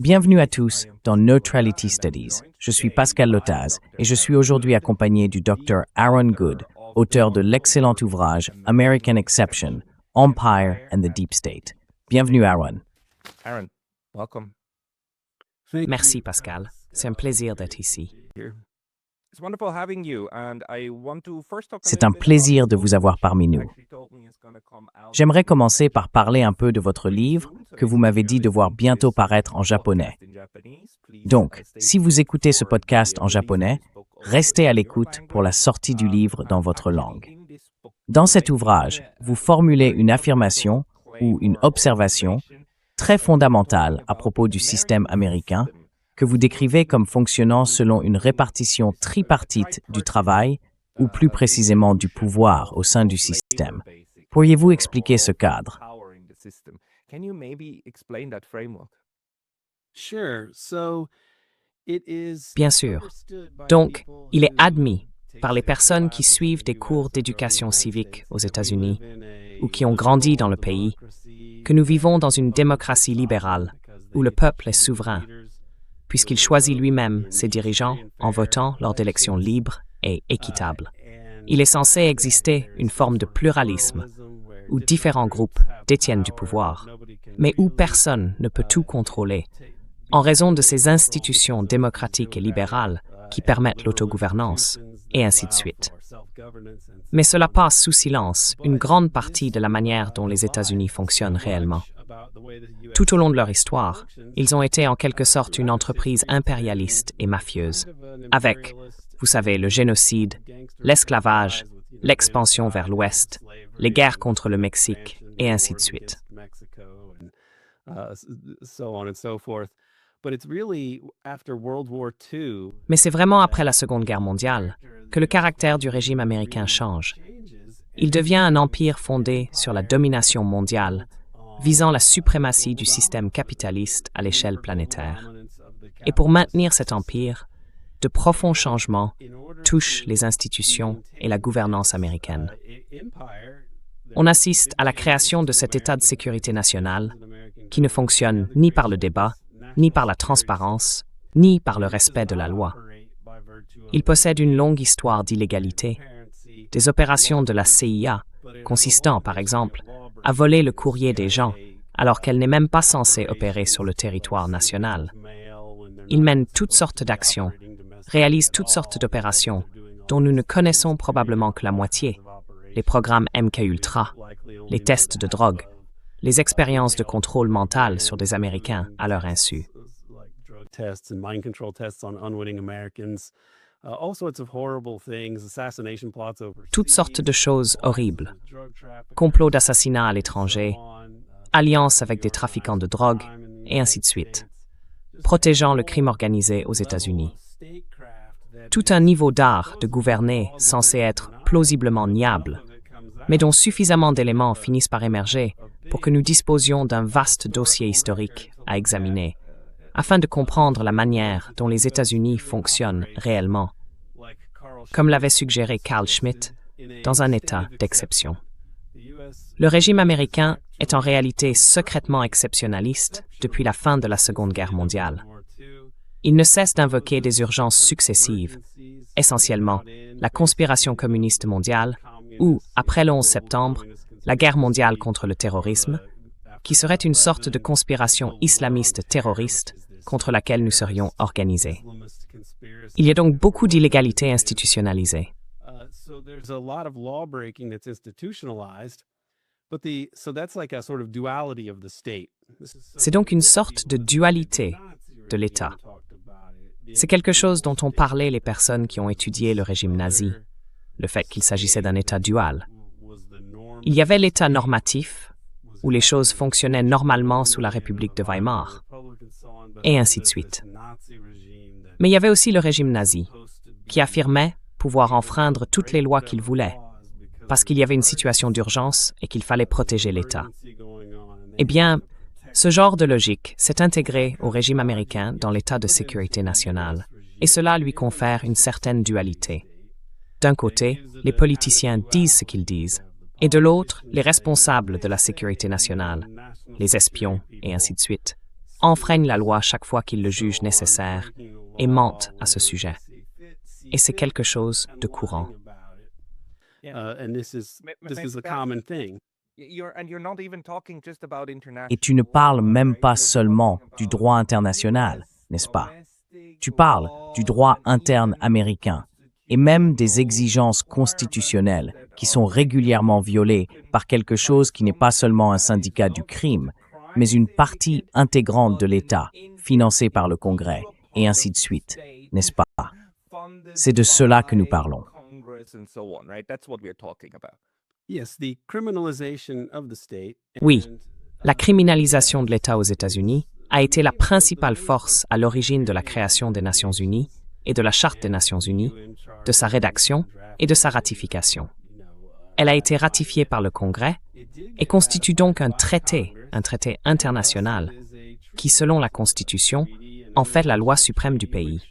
Bienvenue à tous dans Neutrality Studies. Je suis Pascal Lotaz et je suis aujourd'hui accompagné du Dr. Aaron Good, auteur de l'excellent ouvrage American Exception, Empire and the Deep State. Bienvenue Aaron. Aaron, welcome. Merci Pascal, c'est un plaisir d'être ici. C'est un plaisir de vous avoir parmi nous. J'aimerais commencer par parler un peu de votre livre que vous m'avez dit devoir bientôt paraître en japonais. Donc, si vous écoutez ce podcast en japonais, restez à l'écoute pour la sortie du livre dans votre langue. Dans cet ouvrage, vous formulez une affirmation ou une observation très fondamentale à propos du système américain que vous décrivez comme fonctionnant selon une répartition tripartite du travail, ou plus précisément du pouvoir au sein du système. Pourriez-vous expliquer ce cadre? Bien sûr. Donc, il est admis par les personnes qui suivent des cours d'éducation civique aux États-Unis ou qui ont grandi dans le pays que nous vivons dans une démocratie libérale où le peuple est souverain, puisqu'il choisit lui-même ses dirigeants en votant lors d'élections libres et équitables. Il est censé exister une forme de pluralisme où différents groupes détiennent du pouvoir, mais où personne ne peut tout contrôler, en raison de ces institutions démocratiques et libérales qui permettent l'autogouvernance, et ainsi de suite. Mais cela passe sous silence une grande partie de la manière dont les États-Unis fonctionnent réellement. Tout au long de leur histoire, ils ont été en quelque sorte une entreprise impérialiste et mafieuse, avec, vous savez, le génocide, l'esclavage, l'expansion vers l'Ouest, les guerres contre le Mexique, et ainsi de suite. Mais c'est vraiment après la Seconde Guerre mondiale que le caractère du régime américain change. Il devient un empire fondé sur la domination mondiale, visant la suprématie du système capitaliste à l'échelle planétaire. Et pour maintenir cet empire, de profonds changements touchent les institutions et la gouvernance américaine. On assiste à la création de cet État de sécurité nationale qui ne fonctionne ni par le débat, ni par la transparence, ni par le respect de la loi. Il possède une longue histoire d'illégalité, des opérations de la CIA consistant, par exemple, à voler le courrier des gens alors qu'elle n'est même pas censée opérer sur le territoire national. Il mène toutes sortes d'actions, réalise toutes sortes d'opérations dont nous ne connaissons probablement que la moitié, les programmes MKUltra, les tests de drogue, les expériences de contrôle mental sur des Américains à leur insu. Toutes sortes de choses horribles. Complots d'assassinat à l'étranger, alliances avec des trafiquants de drogue, et ainsi de suite. Protégeant le crime organisé aux États-Unis. Tout un niveau d'art de gouverner censé être plausiblement niable, mais dont suffisamment d'éléments finissent par émerger pour que nous disposions d'un vaste dossier historique à examiner, afin de comprendre la manière dont les États-Unis fonctionnent réellement, comme l'avait suggéré Carl Schmitt, dans un état d'exception. Le régime américain est en réalité secrètement exceptionnaliste depuis la fin de la Seconde Guerre mondiale. Il ne cesse d'invoquer des urgences successives, essentiellement la conspiration communiste mondiale ou, après le 11 septembre, la guerre mondiale contre le terrorisme, qui serait une sorte de conspiration islamiste terroriste contre laquelle nous serions organisés. Il y a donc beaucoup d'illégalités institutionnalisées. C'est donc une sorte de dualité de l'État. C'est quelque chose dont ont parlé les personnes qui ont étudié le régime nazi, le fait qu'il s'agissait d'un État dual. Il y avait l'État normatif, où les choses fonctionnaient normalement sous la République de Weimar, et ainsi de suite. Mais il y avait aussi le régime nazi, qui affirmait pouvoir enfreindre toutes les lois qu'il voulait, parce qu'il y avait une situation d'urgence et qu'il fallait protéger l'État. Eh bien, ce genre de logique s'est intégré au régime américain dans l'état de sécurité nationale, et cela lui confère une certaine dualité. D'un côté, les politiciens disent ce qu'ils disent, et de l'autre, les responsables de la sécurité nationale, les espions, et ainsi de suite, enfreignent la loi chaque fois qu'ils le jugent nécessaire et mentent à ce sujet. Et c'est quelque chose de courant. And this is a common thing. Et tu ne parles même pas seulement du droit international, n'est-ce pas? Tu parles du droit interne américain et même des exigences constitutionnelles qui sont régulièrement violées par quelque chose qui n'est pas seulement un syndicat du crime, mais une partie intégrante de l'État, financée par le Congrès, et ainsi de suite, n'est-ce pas? C'est de cela que nous parlons. Oui, la criminalisation de l'État aux États-Unis a été la principale force à l'origine de la création des Nations Unies et de la Charte des Nations Unies, de sa rédaction et de sa ratification. Elle a été ratifiée par le Congrès et constitue donc un traité international, qui, selon la Constitution, en fait la loi suprême du pays.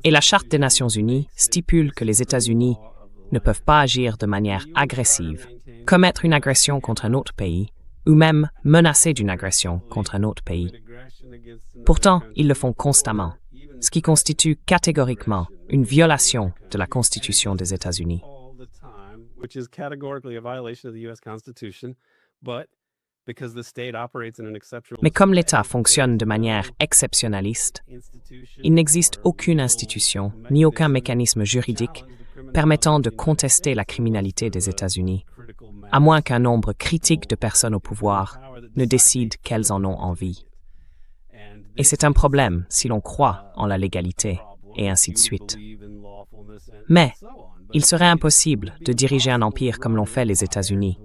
Et la Charte des Nations Unies stipule que les États-Unis ne peuvent pas agir de manière agressive, commettre une agression contre un autre pays, ou même menacer d'une agression contre un autre pays. Pourtant, ils le font constamment, ce qui constitue catégoriquement une violation de la Constitution des États-Unis. Mais comme l'État fonctionne de manière exceptionnaliste, il n'existe aucune institution ni aucun mécanisme juridique permettant de contester la criminalité des États-Unis, à moins qu'un nombre critique de personnes au pouvoir ne décide qu'elles en ont envie. Et c'est un problème si l'on croit en la légalité, et ainsi de suite. Mais il serait impossible de diriger un empire comme l'ont fait les États-Unis,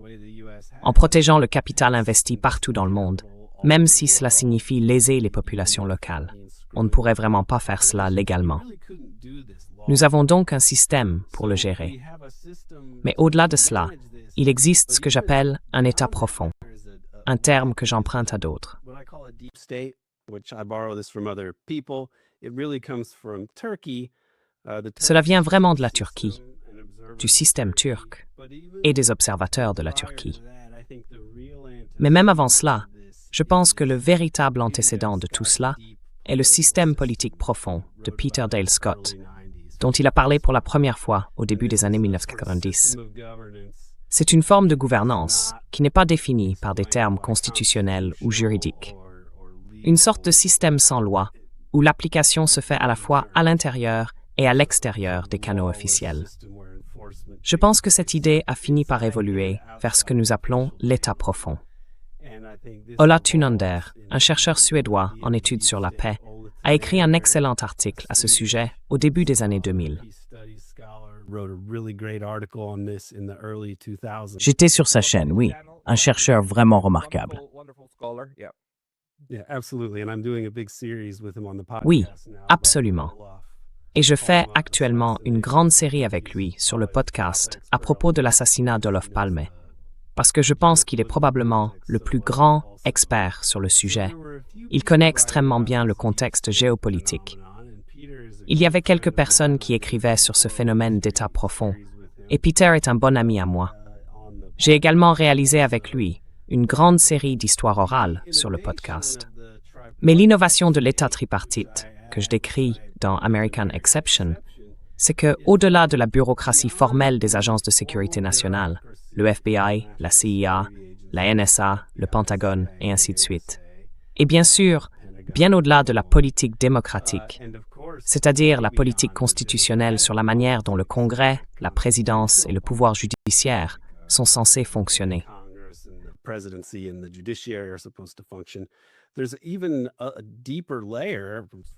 en protégeant le capital investi partout dans le monde, même si cela signifie léser les populations locales. On ne pourrait vraiment pas faire cela légalement. Nous avons donc un système pour le gérer. Mais au-delà de cela, il existe ce que j'appelle un État profond, un terme que j'emprunte à d'autres. Cela vient vraiment de la Turquie, du système turc et des observateurs de la Turquie. Mais même avant cela, je pense que le véritable antécédent de tout cela est le système politique profond de Peter Dale Scott, dont il a parlé pour la première fois au début des années 1990. C'est une forme de gouvernance qui n'est pas définie par des termes constitutionnels ou juridiques. Une sorte de système sans loi, où l'application se fait à la fois à l'intérieur et à l'extérieur des canaux officiels. Je pense que cette idée a fini par évoluer vers ce que nous appelons l'État profond. Ola Thunander, un chercheur suédois en études sur la paix, a écrit un excellent article à ce sujet au début des années 2000. J'étais sur sa chaîne, oui, un chercheur vraiment remarquable. Oui, absolument. Et je fais actuellement une grande série avec lui sur le podcast à propos de l'assassinat d'Olof Palme, parce que je pense qu'il est probablement le plus grand expert sur le sujet. Il connaît extrêmement bien le contexte géopolitique. Il y avait quelques personnes qui écrivaient sur ce phénomène d'état profond, et Peter est un bon ami à moi. J'ai également réalisé avec lui une grande série d'histoires orales sur le podcast. Mais l'innovation de l'État tripartite, que je décris dans American Exception, c'est que, au-delà de la bureaucratie formelle des agences de sécurité nationale, le FBI, la CIA, la NSA, le Pentagone, et ainsi de suite, et bien sûr, bien au-delà de la politique démocratique, c'est-à-dire la politique constitutionnelle sur la manière dont le Congrès, la présidence et le pouvoir judiciaire sont censés fonctionner.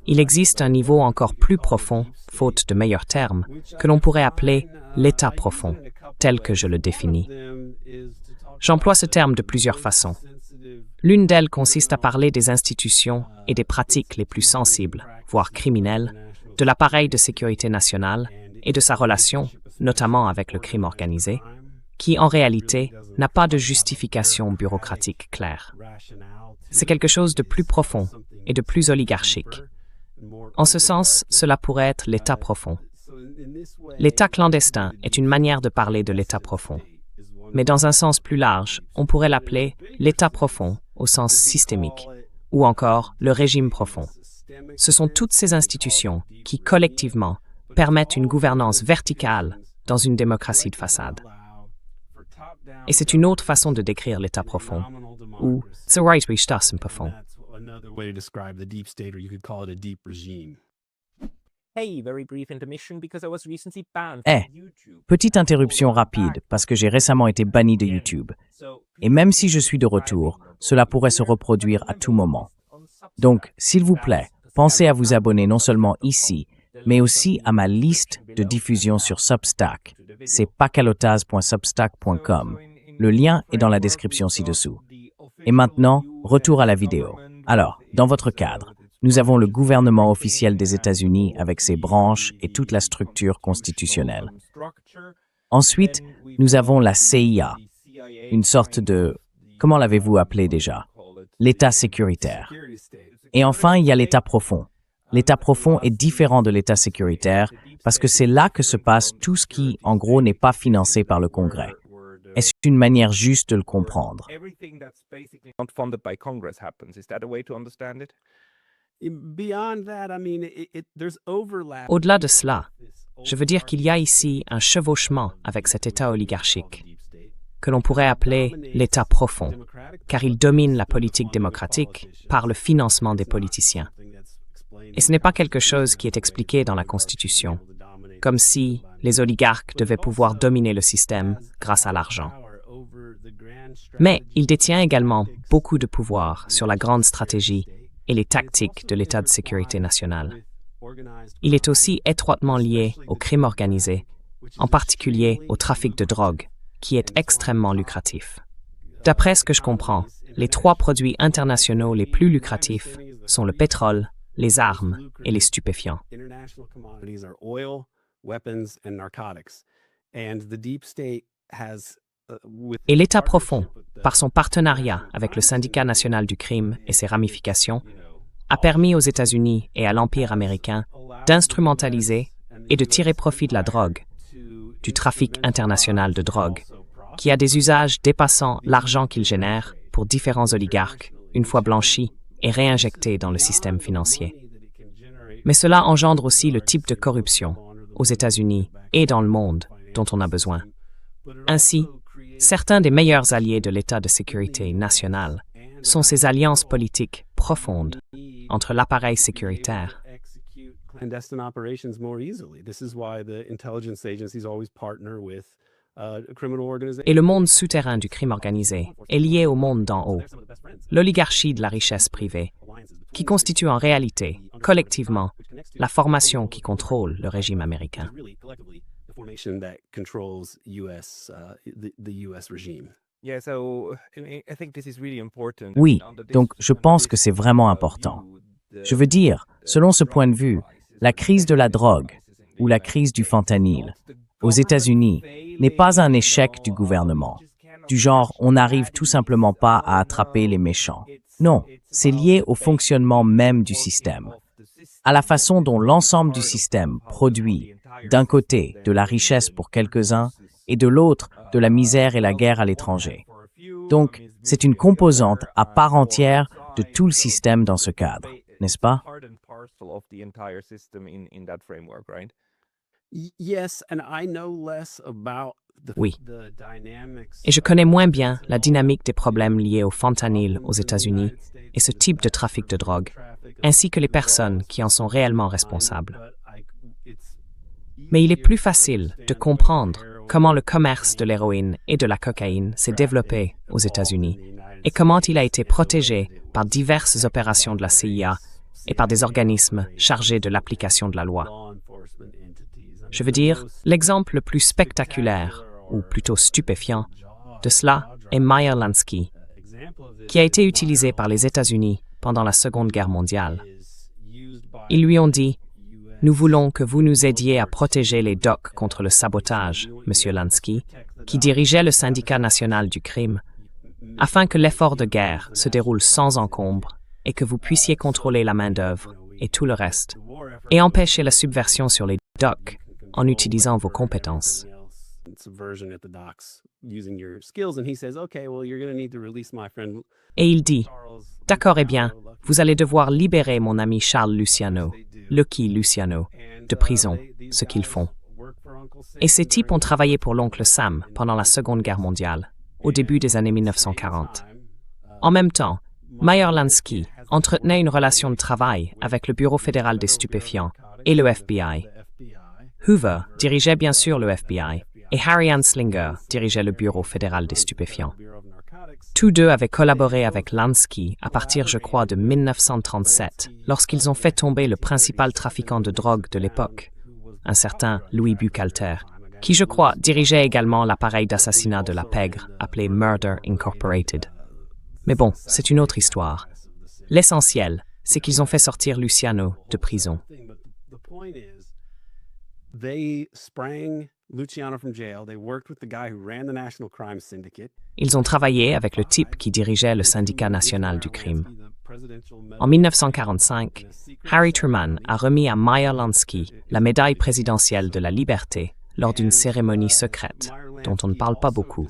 Il existe un niveau encore plus profond, faute de meilleurs termes, que l'on pourrait appeler l'État profond, tel que je le définis. J'emploie ce terme de plusieurs façons. L'une d'elles consiste à parler des institutions et des pratiques les plus sensibles, voire criminelles, de l'appareil de sécurité nationale et de sa relation, notamment avec le crime organisé, qui en réalité n'a pas de justification bureaucratique claire. C'est quelque chose de plus profond et de plus oligarchique. En ce sens, cela pourrait être l'État profond. L'État clandestin est une manière de parler de l'État profond. Mais dans un sens plus large, on pourrait l'appeler l'État profond au sens systémique, ou encore le régime profond. Ce sont toutes ces institutions qui, collectivement, permettent une gouvernance verticale dans une démocratie de façade. Et c'est une autre façon de décrire l'État profond, ou c'est right we un profond. Another way to describe the deep state, or you could call it a deep regime. Hey, very brief intermission because I was recently banned Eh, from YouTube. petite interruption rapide parce que j'ai récemment été banni de YouTube. Et même si je suis de retour, cela pourrait se reproduire à tout moment. Donc, s'il vous plaît, pensez à vous abonner non seulement ici, mais aussi à ma liste de diffusion sur Substack. C'est pacalotas.substack.com. Le lien est dans la description ci-dessous. Et maintenant, retour à la vidéo. Alors, dans votre cadre, nous avons le gouvernement officiel des États-Unis avec ses branches et toute la structure constitutionnelle. Ensuite, nous avons la CIA, une sorte de... Comment l'avez-vous appelé déjà? L'État sécuritaire. Et enfin, il y a l'État profond. L'État profond est différent de l'État sécuritaire parce que c'est là que se passe tout ce qui, en gros, n'est pas financé par le Congrès. Est-ce une manière juste de le comprendre? Everything that's basically not funded by Congress happens. Is that a way to understand it? Beyond that, I mean, there's overlap. Au-delà de cela, je veux dire qu'il y a ici un chevauchement avec cet État oligarchique, que l'on pourrait appeler l'État profond, car il domine la politique démocratique par le financement des politiciens. Et ce n'est pas quelque chose qui est expliqué dans la Constitution, comme si les oligarques devaient pouvoir dominer le système grâce à l'argent. Mais il détient également beaucoup de pouvoir sur la grande stratégie et les tactiques de l'État de sécurité nationale. Il est aussi étroitement lié au crime organisé, en particulier au trafic de drogue, qui est extrêmement lucratif. D'après ce que je comprends, les 3 produits internationaux les plus lucratifs sont le pétrole, les armes et les stupéfiants. International commodities are oil, weapons, and narcotics. And the deep state has Et l'État profond, par son partenariat avec le Syndicat national du crime et ses ramifications, a permis aux États-Unis et à l'Empire américain d'instrumentaliser et de tirer profit de la drogue, du trafic international de drogue, qui a des usages dépassant l'argent qu'il génère pour différents oligarques, une fois blanchis et réinjectés dans le système financier. Mais cela engendre aussi le type de corruption, aux États-Unis et dans le monde, dont on a besoin. Ainsi, certains des meilleurs alliés de l'État de sécurité national sont ces alliances politiques profondes entre l'appareil sécuritaire. clandestine operations more easily. This is why the intelligence agencies always partner with criminal organizations. Et le monde souterrain du crime organisé est lié au monde d'en haut, l'oligarchie de la richesse privée, qui constitue en réalité, collectivement, la formation qui contrôle le régime américain. The formation that controls the US regime. Yeah, so I think this is really important. Oui, Under this donc je pense que c'est vraiment important. Je veux dire, selon ce point de vue, la crise de la drogue ou la crise du fentanyl aux États-Unis n'est pas un échec du gouvernement. Du genre, on n'arrive tout simplement pas à attraper les méchants. Non, c'est lié au fonctionnement même du système, à la façon dont l'ensemble du système produit, d'un côté, de la richesse pour quelques-uns et de l'autre, de la misère et la guerre à l'étranger. Donc, c'est une composante à part entière de tout le système dans ce cadre, n'est-ce pas? part and parcel of the entire system in that framework, right? Yes, and I know less about Oui. the dynamics. Et je connais moins bien la dynamique des problèmes liés au fentanyl aux États-Unis et ce type de trafic de drogue, ainsi que les personnes qui en sont réellement responsables. Mais il est plus facile de comprendre comment le commerce de l'héroïne et de la cocaïne s'est développé aux États-Unis et comment il a été protégé par diverses opérations de la CIA et par des organismes chargés de l'application de la loi. Je veux dire, l'exemple le plus spectaculaire, ou plutôt stupéfiant, de cela est Meyer Lansky, qui a été utilisé par les États-Unis pendant la Seconde Guerre mondiale. Ils lui ont dit « Nous voulons que vous nous aidiez à protéger les docks contre le sabotage, Monsieur Lansky, qui dirigeait le Syndicat national du crime, afin que l'effort de guerre se déroule sans encombre et que vous puissiez contrôler la main-d'œuvre et tout le reste, et empêcher la subversion sur les docks en utilisant vos compétences. » subversion at the docks using your skills. And he says, okay, well, you're going to need to release my friend Et il dit, Charles. d'accord, eh bien, vous allez devoir libérer mon ami Charles Luciano, Lucky Luciano, de prison, ce qu'ils font. Et ces types ont travaillé pour l'oncle Sam pendant la Seconde Guerre mondiale, au début des années 1940. En même temps, Meyer Lansky entretenait une relation de travail avec le Bureau fédéral des stupéfiants et le FBI. Hoover dirigeait bien sûr le FBI et Harry Anslinger dirigeait le Bureau fédéral des stupéfiants. Tous deux avaient collaboré avec Lansky à partir, je crois, de 1937, lorsqu'ils ont fait tomber le principal trafiquant de drogue de l'époque, un certain Louis Buchalter, qui, je crois, dirigeait également l'appareil d'assassinat de la pègre appelé Murder Incorporated. Mais bon, c'est une autre histoire. L'essentiel, c'est qu'ils ont fait sortir Luciano de prison. They sprang Luciano from jail. They worked with the guy who ran the National Crime Syndicate. Ils ont travaillé avec le type qui dirigeait le syndicat national du crime. En 1945, Harry Truman a remis à Meyer Lansky la médaille présidentielle de la liberté lors d'une cérémonie secrète, dont on ne parle pas beaucoup.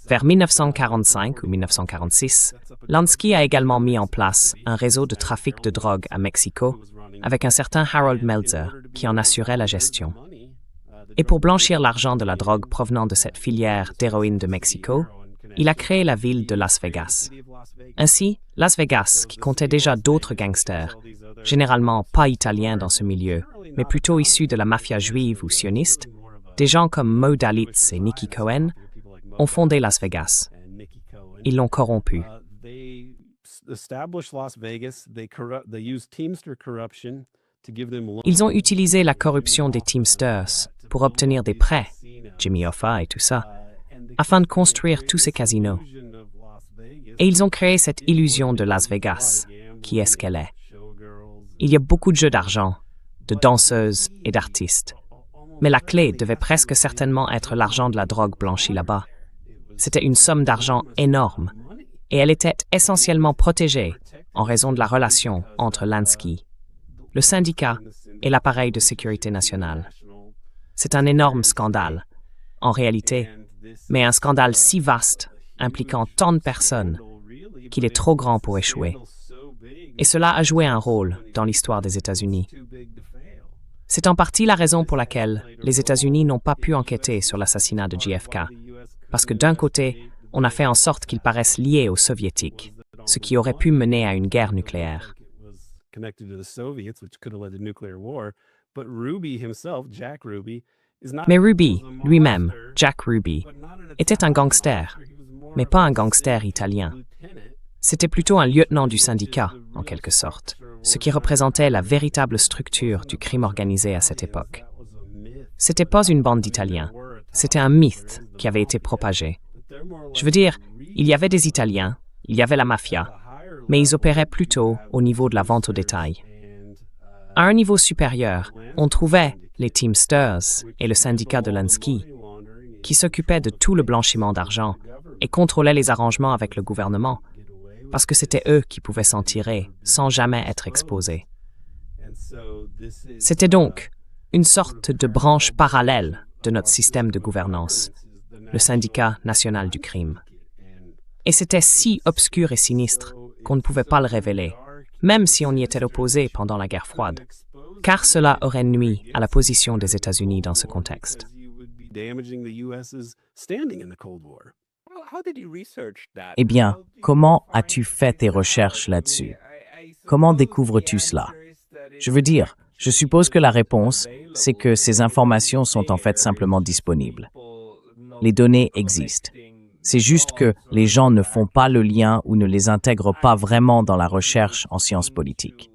Vers 1945 ou 1946, Lansky a également mis en place un réseau de trafic de drogue à Mexico avec un certain Harold Meltzer qui en assurait la gestion. Et pour blanchir l'argent de la drogue provenant de cette filière d'héroïne de Mexico, il a créé la ville de Las Vegas. Ainsi, Las Vegas, qui comptait déjà d'autres gangsters, généralement pas italiens dans ce milieu, mais plutôt issus de la mafia juive ou sioniste, des gens comme Mo Dalitz et Nicky Cohen, ont fondé Las Vegas. Ils l'ont corrompu. Ils ont utilisé la corruption des Teamsters pour obtenir des prêts, Jimmy Hoffa et tout ça, afin de construire tous ces casinos. Et ils ont créé cette illusion de Las Vegas, qui est ce qu'elle est. Il y a beaucoup de jeux d'argent, de danseuses et d'artistes. Mais la clé devait presque certainement être l'argent de la drogue blanchie là-bas. C'était une somme d'argent énorme, et elle était essentiellement protégée en raison de la relation entre Lansky, le syndicat et l'appareil de sécurité nationale. C'est un énorme scandale, en réalité, mais un scandale si vaste, impliquant tant de personnes, qu'il est trop grand pour échouer. Et cela a joué un rôle dans l'histoire des États-Unis. C'est en partie la raison pour laquelle les États-Unis n'ont pas pu enquêter sur l'assassinat de JFK, parce que d'un côté, on a fait en sorte qu'ils paraissent liés aux Soviétiques, ce qui aurait pu mener à une guerre nucléaire. Mais Ruby, lui-même, Jack Ruby, était un gangster, mais pas un gangster italien. C'était plutôt un lieutenant du syndicat, en quelque sorte, ce qui représentait la véritable structure du crime organisé à cette époque. C'était pas une bande d'Italiens, c'était un mythe qui avait été propagé. Je veux dire, il y avait des Italiens, il y avait la mafia, mais ils opéraient plutôt au niveau de la vente au détail. À un niveau supérieur, on trouvait les Teamsters et le syndicat de Lansky, qui s'occupaient de tout le blanchiment d'argent et contrôlaient les arrangements avec le gouvernement, parce que c'était eux qui pouvaient s'en tirer sans jamais être exposés. C'était donc une sorte de branche parallèle de notre système de gouvernance, le syndicat national du crime. Et c'était si obscur et sinistre qu'on ne pouvait pas le révéler, même si on y était opposé pendant la guerre froide, car cela aurait nui à la position des États-Unis dans ce contexte. Eh bien, comment as-tu fait tes recherches là-dessus? Comment découvres-tu cela? Je veux dire, je suppose que la réponse, c'est que ces informations sont en fait simplement disponibles. Les données existent. C'est juste que les gens ne font pas le lien ou ne les intègrent pas vraiment dans la recherche en sciences politiques.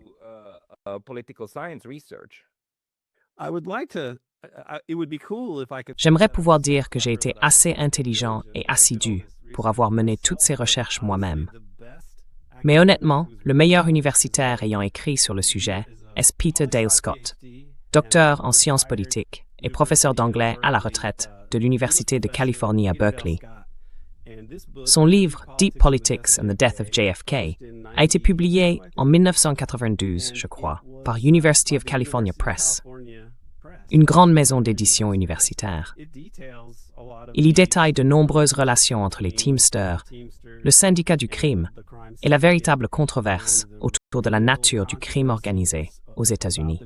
J'aimerais pouvoir dire que j'ai été assez intelligent et assidu pour avoir mené toutes ces recherches moi-même. Mais honnêtement, le meilleur universitaire ayant écrit sur le sujet est Peter Dale Scott, docteur en sciences politiques et professeur d'anglais à la retraite de l'Université de Californie à Berkeley. Son livre « Deep Politics and the Death of JFK » a été publié en 1992, je crois, par University of California Press. une grande maison d'édition universitaire. Il y détaille de nombreuses relations entre les Teamsters, le syndicat du crime et la véritable controverse autour de la nature du crime organisé aux États-Unis.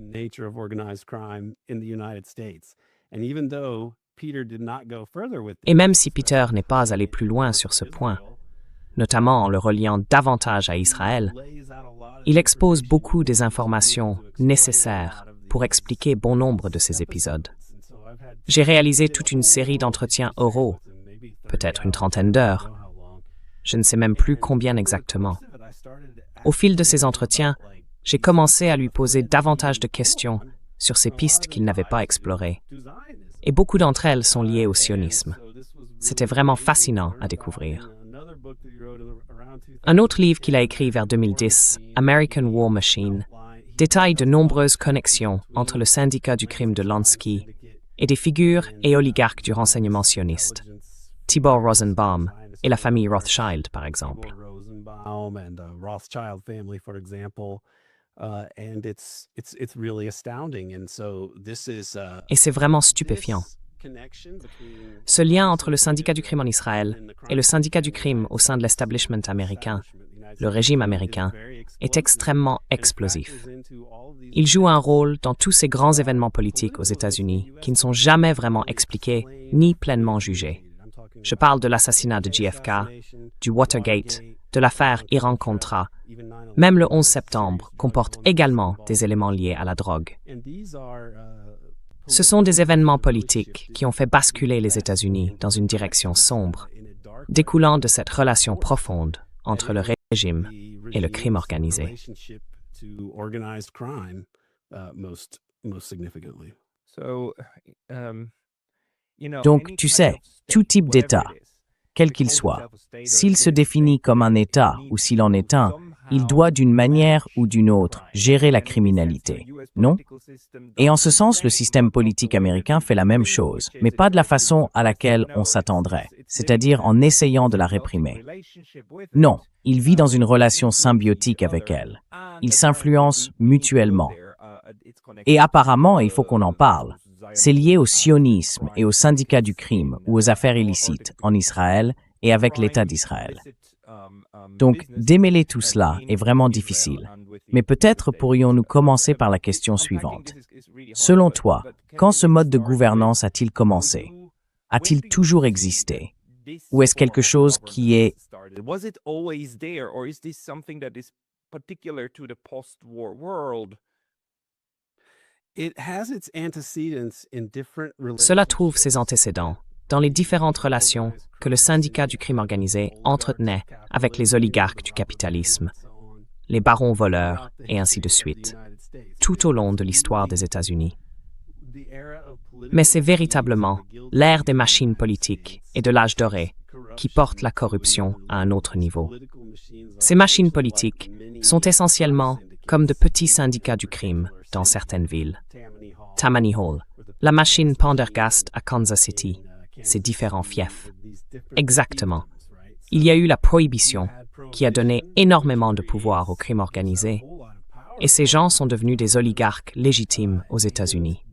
Et même si Peter n'est pas allé plus loin sur ce point, notamment en le reliant davantage à Israël, il expose beaucoup des informations nécessaires pour expliquer bon nombre de ces épisodes. J'ai réalisé toute une série d'entretiens oraux, peut-être une trentaine d'heures. Je ne sais même plus combien exactement. Au fil de ces entretiens, j'ai commencé à lui poser davantage de questions sur ces pistes qu'il n'avait pas explorées. Et beaucoup d'entre elles sont liées au sionisme. C'était vraiment fascinant à découvrir. Un autre livre qu'il a écrit vers 2010, American War Machine, détaille de nombreuses connexions entre le syndicat du crime de Lansky et des figures et oligarques du renseignement sioniste, Tibor Rosenbaum et la famille Rothschild, par exemple. Et c'est vraiment stupéfiant. Ce lien entre le syndicat du crime en Israël et le syndicat du crime au sein de l'establishment américain, le régime américain, est extrêmement explosif. Il joue un rôle dans tous ces grands événements politiques aux États-Unis qui ne sont jamais vraiment expliqués ni pleinement jugés. Je parle de l'assassinat de JFK, du Watergate, de l'affaire Iran-Contra. Même le 11 septembre comporte également des éléments liés à la drogue. Ce sont des événements politiques qui ont fait basculer les États-Unis dans une direction sombre, découlant de cette relation profonde entre le régime et le crime organisé. Donc, tu sais, tout type d'État, quel qu'il soit, s'il se définit comme un État ou s'il en est un, il doit d'une manière ou d'une autre gérer la criminalité, non? Et en ce sens, le système politique américain fait la même chose, mais pas de la façon à laquelle on s'attendrait, c'est-à-dire en essayant de la réprimer. Non, il vit dans une relation symbiotique avec elle. Ils s'influencent mutuellement. Et apparemment, il faut qu'on en parle, c'est lié au sionisme et au syndicat du crime ou aux affaires illicites en Israël et avec l'État d'Israël. Donc, démêler tout cela est vraiment difficile. Mais peut-être pourrions-nous commencer par la question suivante. Selon toi, quand ce mode de gouvernance a-t-il commencé? A-t-il toujours existé? Ou est-ce quelque chose qui est... Cela trouve ses antécédents dans les différentes relations que le syndicat du crime organisé entretenait avec les oligarques du capitalisme, les barons voleurs et ainsi de suite, tout au long de l'histoire des États-Unis. Mais c'est véritablement l'ère des machines politiques et de l'âge doré qui porte la corruption à un autre niveau. Ces machines politiques sont essentiellement comme de petits syndicats du crime dans certaines villes. Tammany Hall, la machine Pendergast à Kansas City, ses différents fiefs. Exactement. Il y a eu la prohibition qui a donné énormément de pouvoir au crime organisé, et ces gens sont devenus des oligarques légitimes aux États-Unis.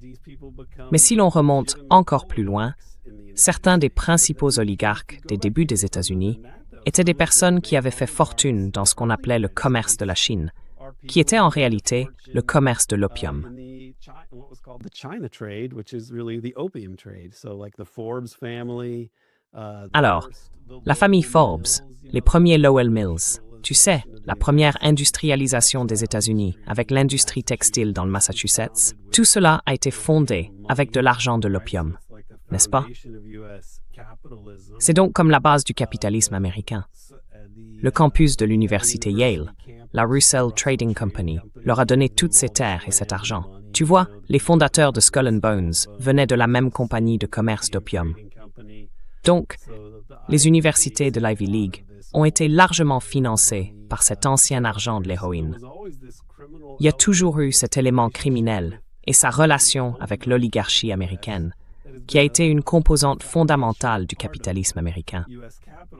Mais si l'on remonte encore plus loin, certains des principaux oligarques des débuts des États-Unis étaient des personnes qui avaient fait fortune dans ce qu'on appelait le commerce de la Chine, qui était en réalité le commerce de l'opium. Alors, la famille Forbes, les premiers Lowell Mills, tu sais, la première industrialisation des États-Unis avec l'industrie textile dans le Massachusetts, tout cela a été fondé avec de l'argent de l'opium, n'est-ce pas? C'est donc comme la base du capitalisme américain. Le campus de l'université Yale, la Russell Trading Company, leur a donné toutes ces terres et cet argent. Tu vois, les fondateurs de Skull and Bones venaient de la même compagnie de commerce d'opium. Donc, les universités de l'Ivy League ont été largement financées par cet ancien argent de l'héroïne. Il y a toujours eu cet élément criminel et sa relation avec l'oligarchie américaine, qui a été une composante fondamentale du capitalisme américain.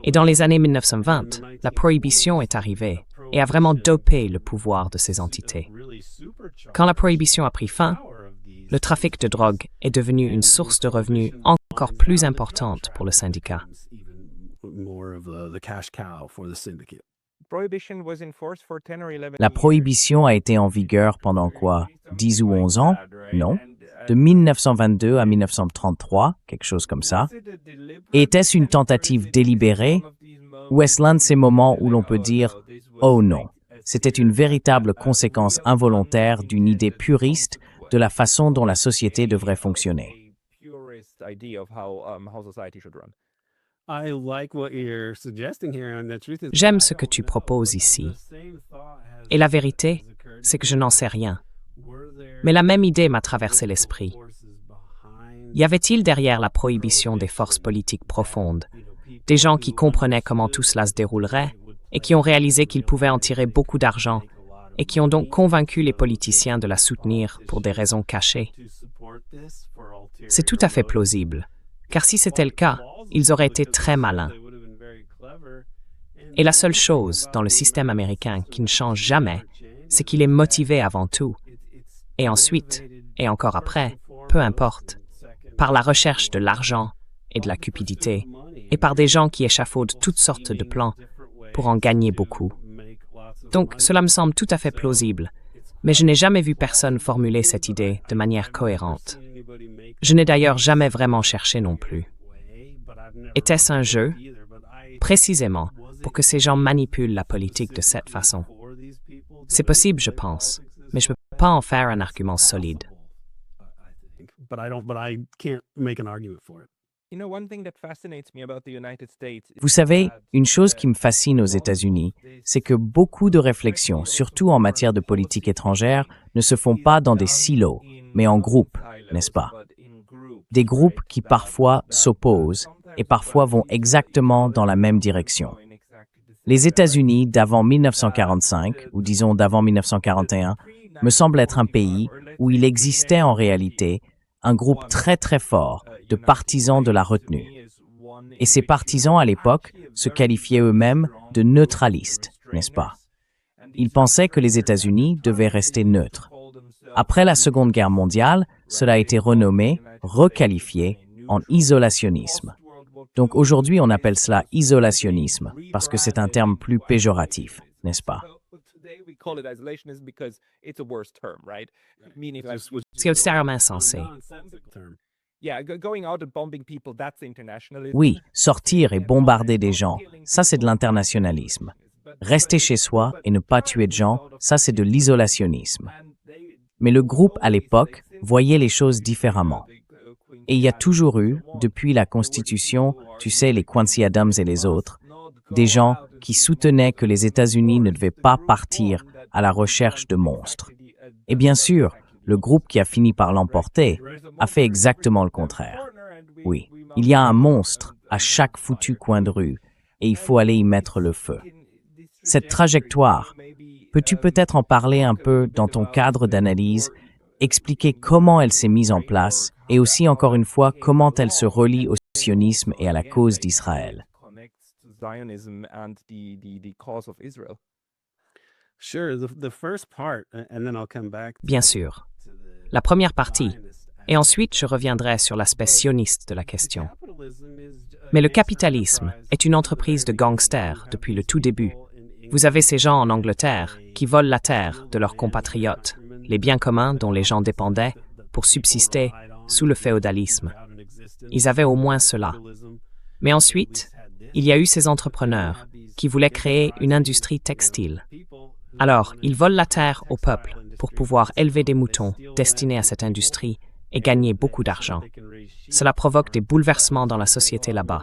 Et dans les années 1920, la prohibition est arrivée et a vraiment dopé le pouvoir de ces entités. Quand la prohibition a pris fin, le trafic de drogue est devenu une source de revenus encore plus importante pour le syndicat. La prohibition a été en vigueur pendant quoi? 10 ou 11 ans? Non. De 1922 à 1933, quelque chose comme ça. Et était-ce une tentative délibérée? Ou est-ce l'un de ces moments où l'on peut dire « Oh non ». C'était une véritable conséquence involontaire d'une idée puriste de la façon dont la société devrait fonctionner. J'aime ce que tu proposes ici. Et la vérité, c'est que je n'en sais rien. Mais la même idée m'a traversé l'esprit. Y avait-il derrière la prohibition des forces politiques profondes, des gens qui comprenaient comment tout cela se déroulerait et qui ont réalisé qu'ils pouvaient en tirer beaucoup d'argent et qui ont donc convaincu les politiciens de la soutenir pour des raisons cachées? C'est tout à fait plausible, car si c'était le cas, ils auraient été très malins. Et la seule chose dans le système américain qui ne change jamais, c'est qu'il est motivé avant tout. Et ensuite, et encore après, peu importe, par la recherche de l'argent et de la cupidité, et par des gens qui échafaudent toutes sortes de plans pour en gagner beaucoup. Donc, cela me semble tout à fait plausible, mais je n'ai jamais vu personne formuler cette idée de manière cohérente. Je n'ai d'ailleurs jamais vraiment cherché non plus. Était-ce un jeu? Précisément, pour que ces gens manipulent la politique de cette façon. C'est possible, je pense, mais je ne peux pas en faire un argument solide. Vous savez, une chose qui me fascine aux États-Unis, c'est que beaucoup de réflexions, surtout en matière de politique étrangère, ne se font pas dans des silos, mais en groupes, n'est-ce pas? Des groupes qui parfois s'opposent et parfois vont exactement dans la même direction. Les États-Unis d'avant 1945, ou disons d'avant 1941, me semblent être un pays où il existait en réalité un groupe très très fort de partisans de la retenue. Et ces partisans à l'époque se qualifiaient eux-mêmes de neutralistes, n'est-ce pas? Ils pensaient que les États-Unis devaient rester neutres. Après la Seconde Guerre mondiale, cela a été renommé, requalifié en isolationnisme. Donc aujourd'hui, on appelle cela isolationnisme parce que c'est un terme plus péjoratif, n'est-ce pas? C'est extrêmement insensé. Oui, sortir et bombarder des gens, ça c'est de l'internationalisme. Rester chez soi et ne pas tuer de gens, ça c'est de l'isolationnisme. Mais le groupe à l'époque voyait les choses différemment. Et il y a toujours eu, depuis la Constitution, tu sais, les Quincy Adams et les autres, des gens qui soutenaient que les États-Unis ne devaient pas partir à la recherche de monstres. Et bien sûr, le groupe qui a fini par l'emporter a fait exactement le contraire. Oui, il y a un monstre à chaque foutu coin de rue et il faut aller y mettre le feu. Cette trajectoire, peux-tu peut-être en parler un peu dans ton cadre d'analyse, expliquer comment elle s'est mise en place et aussi, encore une fois, comment elle se relie au sionisme et à la cause d'Israël? Bien sûr. La première partie, et ensuite je reviendrai sur l'aspect sioniste de la question. Mais le capitalisme est une entreprise de gangsters depuis le tout début. Vous avez ces gens en Angleterre qui volent la terre de leurs compatriotes, les biens communs dont les gens dépendaient pour subsister sous le féodalisme. Ils avaient au moins cela. Mais ensuite, il y a eu ces entrepreneurs qui voulaient créer une industrie textile. Alors, ils volent la terre au peuple pour pouvoir élever des moutons destinés à cette industrie et gagner beaucoup d'argent. Cela provoque des bouleversements dans la société là-bas.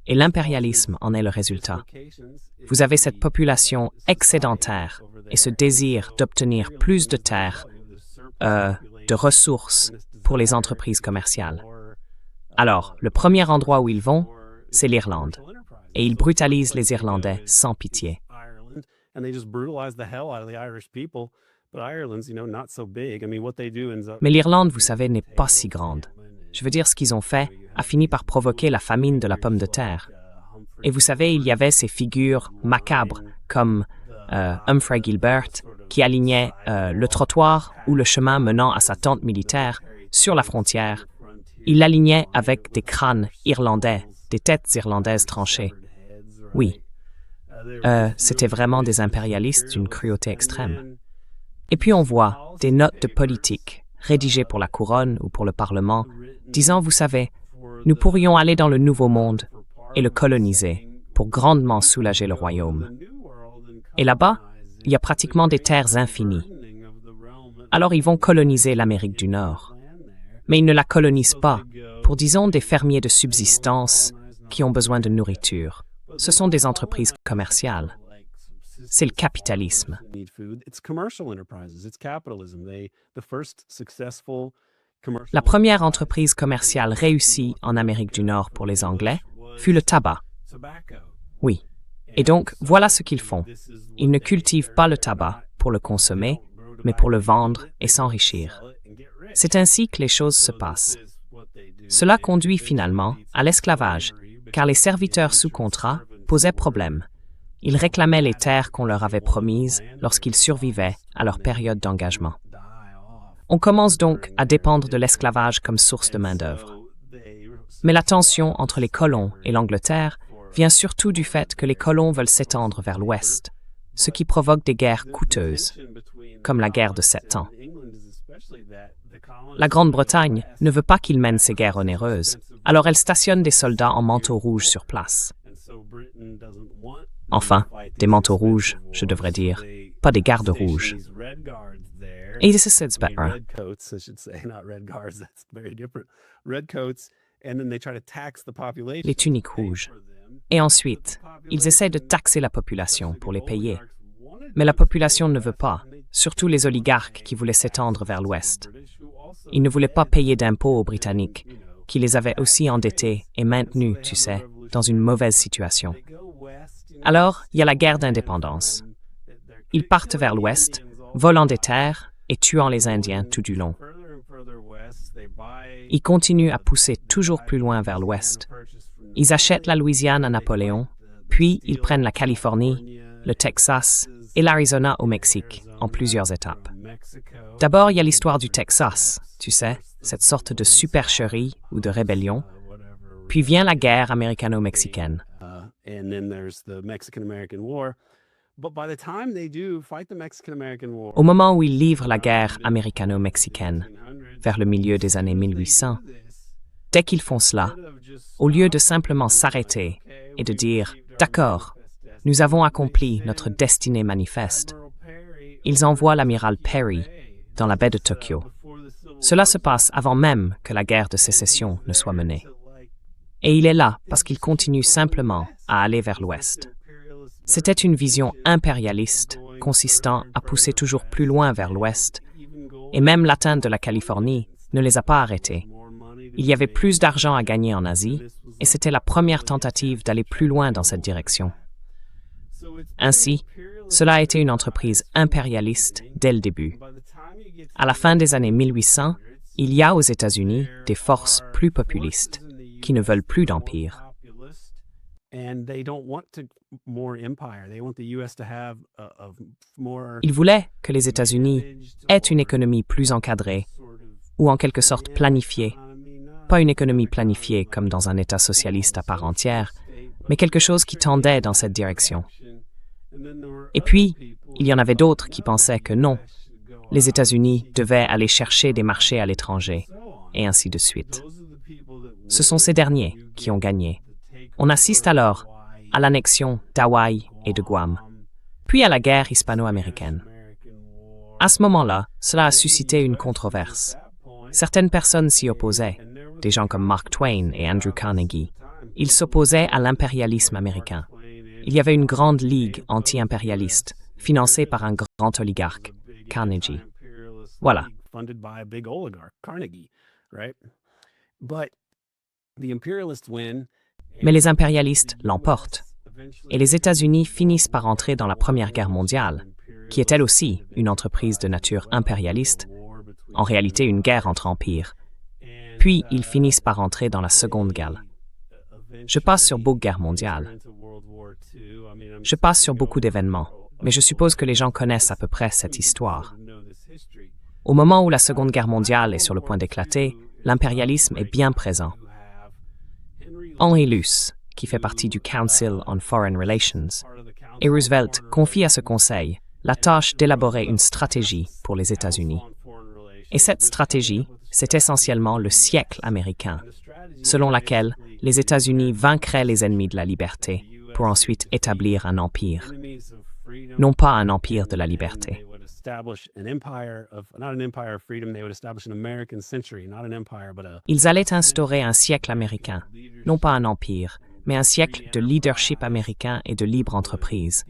Et l'impérialisme en est le résultat. Vous avez cette population excédentaire et ce désir d'obtenir plus de terres, de ressources pour les entreprises commerciales. Alors, le premier endroit où ils vont, c'est l'Irlande. Et ils brutalisent les Irlandais sans pitié. Mais l'Irlande, vous savez, n'est pas si grande. Je veux dire, ce qu'ils ont fait a fini par provoquer la famine de la pomme de terre. Et vous savez, il y avait ces figures macabres comme Humphrey Gilbert qui alignait le trottoir ou le chemin menant à sa tente militaire sur la frontière, ils l'alignaient avec des crânes irlandais, des têtes irlandaises tranchées. Oui, c'était vraiment des impérialistes d'une cruauté extrême. Et puis on voit des notes de politique, rédigées pour la couronne ou pour le Parlement, disant, vous savez, nous pourrions aller dans le Nouveau Monde et le coloniser pour grandement soulager le royaume. Et là-bas, il y a pratiquement des terres infinies. Alors ils vont coloniser l'Amérique du Nord. Mais ils ne la colonisent pas pour, disons, des fermiers de subsistance qui ont besoin de nourriture. Ce sont des entreprises commerciales. C'est le capitalisme. La première entreprise commerciale réussie en Amérique du Nord pour les Anglais fut le tabac. Oui. Et donc, voilà ce qu'ils font. Ils ne cultivent pas le tabac pour le consommer, mais pour le vendre et s'enrichir. C'est ainsi que les choses se passent. Cela conduit finalement à l'esclavage, car les serviteurs sous contrat posaient problème. Ils réclamaient les terres qu'on leur avait promises lorsqu'ils survivaient à leur période d'engagement. On commence donc à dépendre de l'esclavage comme source de main-d'œuvre. Mais la tension entre les colons et l'Angleterre vient surtout du fait que les colons veulent s'étendre vers l'ouest, ce qui provoque des guerres coûteuses, comme la guerre de 7 ans. La Grande-Bretagne ne veut pas qu'ils mènent ces guerres onéreuses, alors elle stationne des soldats en manteau rouge sur place. Enfin, des manteaux rouges, je devrais dire, pas des gardes rouges. Et this is better. Les tuniques rouges. Et ensuite, ils essaient de taxer la population pour les payer. Mais la population ne veut pas, surtout les oligarques qui voulaient s'étendre vers l'ouest. Ils ne voulaient pas payer d'impôts aux Britanniques, qui les avaient aussi endettés et maintenus, tu sais, dans une mauvaise situation. Alors, il y a la guerre d'indépendance. Ils partent vers l'ouest, volant des terres et tuant les Indiens tout du long. Ils continuent à pousser toujours plus loin vers l'ouest. Ils achètent la Louisiane à Napoléon, puis ils prennent la Californie, le Texas et l'Arizona au Mexique, en plusieurs étapes. D'abord, il y a l'histoire du Texas, tu sais, cette sorte de supercherie ou de rébellion. Puis vient la guerre américano-mexicaine. Au moment où ils livrent la guerre américano-mexicaine, vers le milieu des années 1800, dès qu'ils font cela, au lieu de simplement s'arrêter et de dire « D'accord, nous avons accompli notre destinée manifeste », ils envoient l'amiral Perry dans la baie de Tokyo. Cela se passe avant même que la guerre de sécession ne soit menée. Et il est là parce qu'il continue simplement à aller vers l'ouest. C'était une vision impérialiste consistant à pousser toujours plus loin vers l'ouest, et même l'atteinte de la Californie ne les a pas arrêtés. Il y avait plus d'argent à gagner en Asie, et c'était la première tentative d'aller plus loin dans cette direction. Ainsi, cela a été une entreprise impérialiste dès le début. À la fin des années 1800, il y a aux États-Unis des forces plus populistes qui ne veulent plus d'empire. Ils voulaient que les États-Unis aient une économie plus encadrée, ou en quelque sorte planifiée. Pas une économie planifiée comme dans un État socialiste à part entière, mais quelque chose qui tendait dans cette direction. Et puis, il y en avait d'autres qui pensaient que non, les États-Unis devaient aller chercher des marchés à l'étranger, et ainsi de suite. Ce sont ces derniers qui ont gagné. On assiste alors à l'annexion d'Hawaï et de Guam, puis à la guerre hispano-américaine. À ce moment-là, cela a suscité une controverse. Certaines personnes s'y opposaient, des gens comme Mark Twain et Andrew Carnegie. Ils s'opposaient à l'impérialisme américain. Il y avait une grande ligue anti-impérialiste, financée par un grand oligarque, Carnegie. Voilà. Mais les impérialistes l'emportent. Et les États-Unis finissent par entrer dans la Première Guerre mondiale, qui est elle aussi une entreprise de nature impérialiste, en réalité une guerre entre empires. Puis ils finissent par entrer dans la Seconde Guerre. Je passe sur beaucoup de guerres mondiales. Je passe sur beaucoup d'événements, mais je suppose que les gens connaissent à peu près cette histoire. Au moment où la Seconde Guerre mondiale est sur le point d'éclater, l'impérialisme est bien présent. Henry Luce, qui fait partie du Council on Foreign Relations, et Roosevelt confient à ce conseil la tâche d'élaborer une stratégie pour les États-Unis. Et cette stratégie, c'est essentiellement le siècle américain, selon laquelle les États-Unis vaincraient les ennemis de la liberté pour ensuite établir un empire. Non pas un empire de la liberté. Ils allaient instaurer un siècle américain, non pas un empire, mais un siècle de leadership américain et de libre entreprise,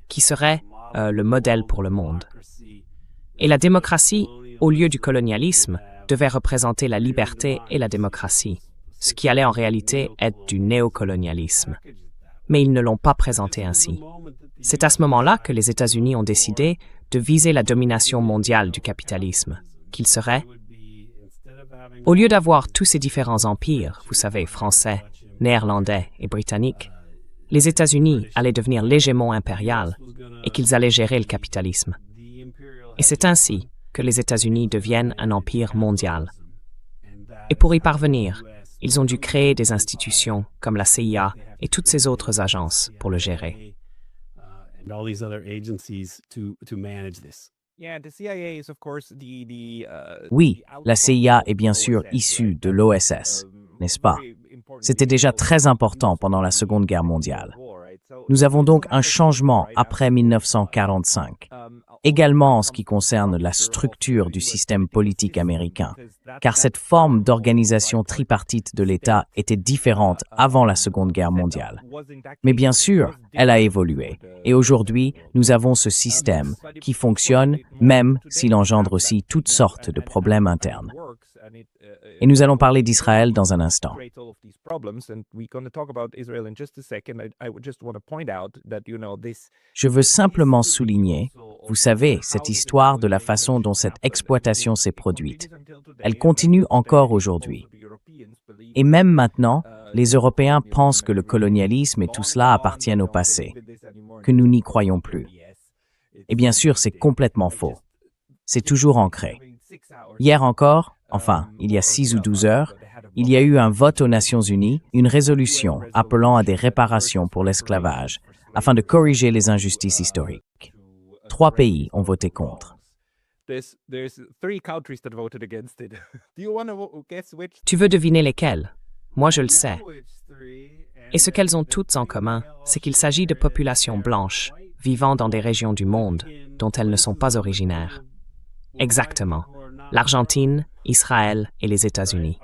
qui serait le modèle pour le monde. Et la démocratie, au lieu du colonialisme, devait représenter la liberté et la démocratie, ce qui allait en réalité être du néocolonialisme. Mais ils ne l'ont pas présenté ainsi. C'est à ce moment-là que les États-Unis ont décidé de viser la domination mondiale du capitalisme, qu'il serait, au lieu d'avoir tous ces différents empires, vous savez, français, néerlandais et britanniques, les États-Unis allaient devenir l'hégémon impérial et qu'ils allaient gérer le capitalisme. Et c'est ainsi que les États-Unis deviennent un empire mondial. Et pour y parvenir, ils ont dû créer des institutions comme la CIA et toutes ces autres agences pour le gérer. Oui, la CIA est bien sûr issue de l'OSS, n'est-ce pas? C'était déjà très important pendant la Seconde Guerre mondiale. Nous avons donc un changement après 1945, également en ce qui concerne la structure du système politique américain, car cette forme d'organisation tripartite de l'État était différente avant la Seconde Guerre mondiale. Mais bien sûr, elle a évolué, et aujourd'hui, nous avons ce système qui fonctionne, même s'il engendre aussi toutes sortes de problèmes internes. Et nous allons parler d'Israël dans un instant. Je veux simplement souligner, vous savez, cette histoire de la façon dont cette exploitation s'est produite. Elle continue encore aujourd'hui. Et même maintenant, les Européens pensent que le colonialisme et tout cela appartiennent au passé, que nous n'y croyons plus. Et bien sûr, c'est complètement faux. C'est toujours ancré. Hier encore, enfin, il y a 6 ou 12 heures, il y a eu un vote aux Nations Unies, une résolution appelant à des réparations pour l'esclavage, afin de corriger les injustices historiques. 3 pays ont voté contre. Tu veux deviner lesquels? Moi, je le sais. Et ce qu'elles ont toutes en commun, c'est qu'il s'agit de populations blanches, vivant dans des régions du monde dont elles ne sont pas originaires. Exactement. L'Argentine, Israël et les États-Unis.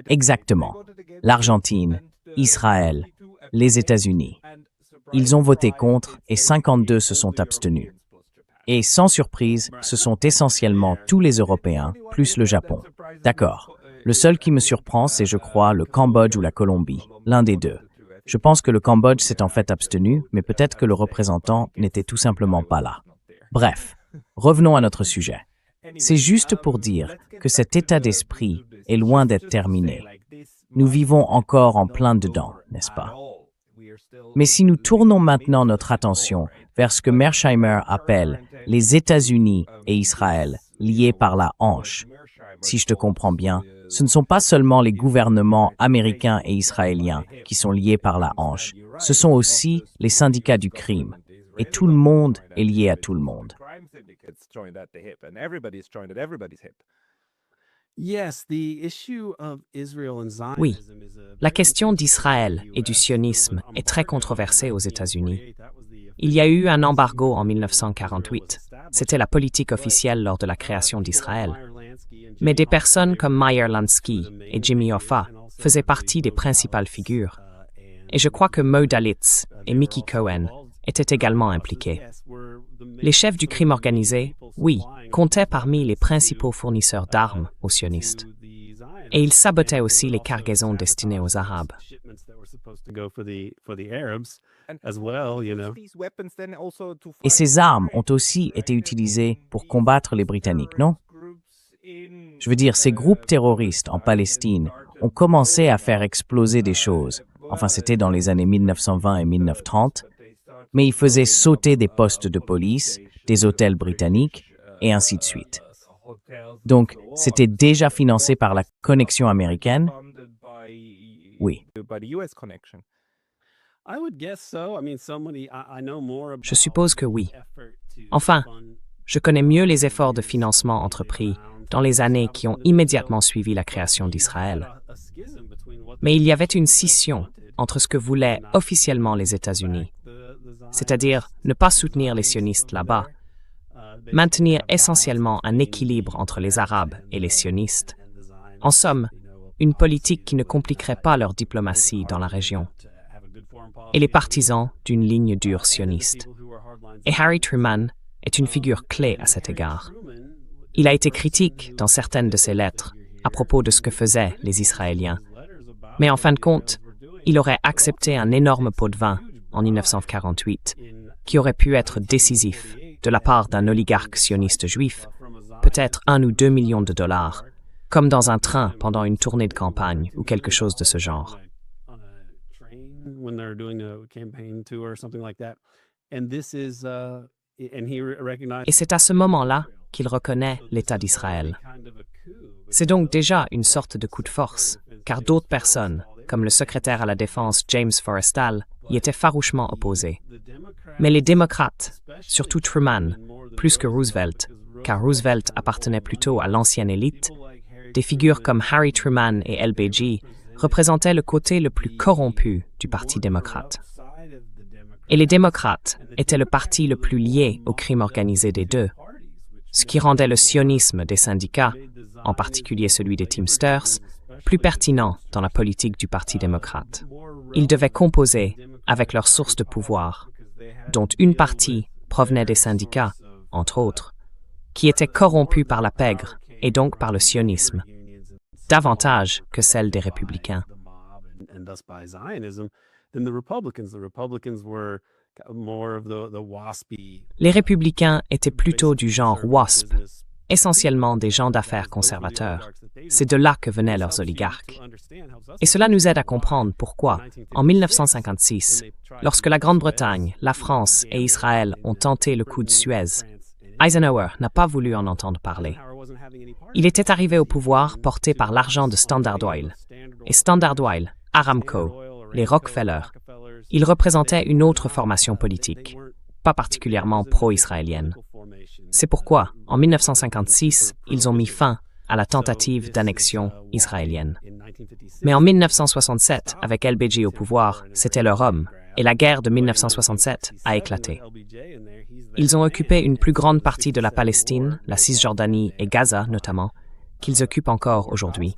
Exactement. L'Argentine, Israël, les États-Unis. Ils ont voté contre et 52 se sont abstenus. Et sans surprise, ce sont essentiellement tous les Européens, plus le Japon. D'accord. Le seul qui me surprend, c'est, je crois, le Cambodge ou la Colombie, l'un des deux. Je pense que le Cambodge s'est en fait abstenu, mais peut-être que le représentant n'était tout simplement pas là. Bref, revenons à notre sujet. C'est juste pour dire que cet état d'esprit est loin d'être terminé. Nous vivons encore en plein dedans, n'est-ce pas? Mais si nous tournons maintenant notre attention vers ce que Mearsheimer appelle les États-Unis et Israël liés par la hanche, si je te comprends bien, ce ne sont pas seulement les gouvernements américains et israéliens qui sont liés par la hanche, ce sont aussi les syndicats du crime. Et tout le monde est lié à tout le monde. Oui, la question d'Israël et du sionisme est très controversée aux États-Unis. Il y a eu un embargo en 1948. C'était la politique officielle lors de la création d'Israël. Mais des personnes comme Meyer Lansky et Jimmy Hoffa faisaient partie des principales figures. Et je crois que Mo Dalitz et Mickey Cohen étaient également impliqués. Les chefs du crime organisé, oui, comptaient parmi les principaux fournisseurs d'armes aux sionistes. Et ils sabotaient aussi les cargaisons destinées aux Arabes. Et ces armes ont aussi été utilisées pour combattre les Britanniques, non? Je veux dire, ces groupes terroristes en Palestine ont commencé à faire exploser des choses. Enfin, c'était dans les années 1920 et 1930. mais il faisait sauter des postes de police, des hôtels britanniques, et ainsi de suite. Donc, c'était déjà financé par la connexion américaine? Oui. Je suppose que oui. Enfin, je connais mieux les efforts de financement entrepris dans les années qui ont immédiatement suivi la création d'Israël. Mais il y avait une scission entre ce que voulaient officiellement les États-Unis, c'est-à-dire ne pas soutenir les sionistes là-bas, maintenir essentiellement un équilibre entre les Arabes et les sionistes. En somme, une politique qui ne compliquerait pas leur diplomatie dans la région, et les partisans d'une ligne dure sioniste. Et Harry Truman est une figure clé à cet égard. Il a été critique dans certaines de ses lettres à propos de ce que faisaient les Israéliens. Mais en fin de compte, il aurait accepté un énorme pot de vin en 1948, qui aurait pu être décisif de la part d'un oligarque sioniste juif, peut-être 1 ou 2 millions de dollars, comme dans un train pendant une tournée de campagne ou quelque chose de ce genre. Et c'est à ce moment-là qu'il reconnaît l'État d'Israël. C'est donc déjà une sorte de coup de force, car d'autres personnes, comme le secrétaire à la Défense James Forrestal, y étaient farouchement opposés. Mais les démocrates, surtout Truman, plus que Roosevelt, car Roosevelt appartenait plutôt à l'ancienne élite, des figures comme Harry Truman et LBJ représentaient le côté le plus corrompu du Parti démocrate. Et les démocrates étaient le parti le plus lié au crime organisé des deux, ce qui rendait le sionisme des syndicats, en particulier celui des Teamsters, plus pertinent dans la politique du Parti démocrate. Ils devaient composer avec leurs sources de pouvoir, dont une partie provenait des syndicats, entre autres, qui étaient corrompus par la pègre et donc par le sionisme, davantage que celle des républicains. Les républicains étaient plutôt du genre WASP, essentiellement des gens d'affaires conservateurs. C'est de là que venaient leurs oligarques. Et cela nous aide à comprendre pourquoi, en 1956, lorsque la Grande-Bretagne, la France et Israël ont tenté le coup de Suez, Eisenhower n'a pas voulu en entendre parler. Il était arrivé au pouvoir porté par l'argent de Standard Oil. Et Standard Oil, Aramco, les Rockefeller, ils représentaient une autre formation politique, pas particulièrement pro-israélienne. C'est pourquoi, en 1956, ils ont mis fin à la tentative d'annexion israélienne. Mais en 1967, avec LBJ au pouvoir, c'était leur homme, et la guerre de 1967 a éclaté. Ils ont occupé une plus grande partie de la Palestine, la Cisjordanie et Gaza notamment, qu'ils occupent encore aujourd'hui,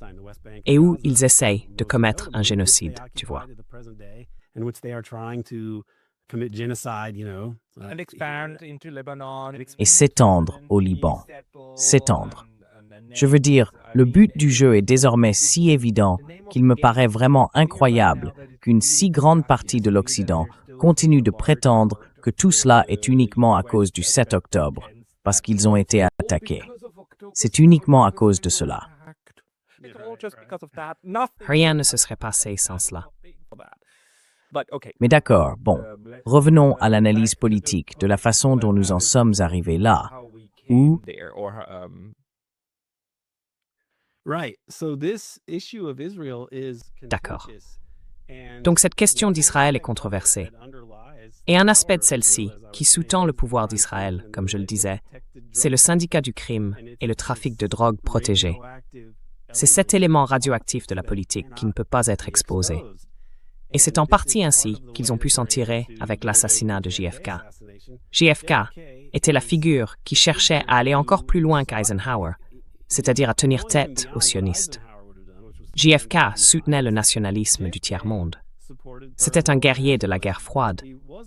et où ils essayent de commettre un génocide, tu vois. Et s'étendre au Liban. S'étendre. Je veux dire, le but du jeu est désormais si évident qu'il me paraît vraiment incroyable qu'une si grande partie de l'Occident continue de prétendre que tout cela est uniquement à cause du 7 octobre, parce qu'ils ont été attaqués. C'est uniquement à cause de cela. Rien ne se serait passé sans cela. Mais d'accord, bon, revenons à l'analyse politique de la façon dont nous en sommes arrivés là, où D'accord. Donc cette question d'Israël est controversée. Et un aspect de celle-ci, qui sous-tend le pouvoir d'Israël, comme je le disais, c'est le syndicat du crime et le trafic de drogue protégé. C'est cet élément radioactif de la politique qui ne peut pas être exposé. Et c'est en partie ainsi qu'ils ont pu s'en tirer avec l'assassinat de JFK. JFK était la figure qui cherchait à aller encore plus loin qu'Eisenhower, c'est-à-dire à tenir tête aux sionistes. JFK soutenait le nationalisme du tiers-monde. C'était un guerrier de la guerre froide,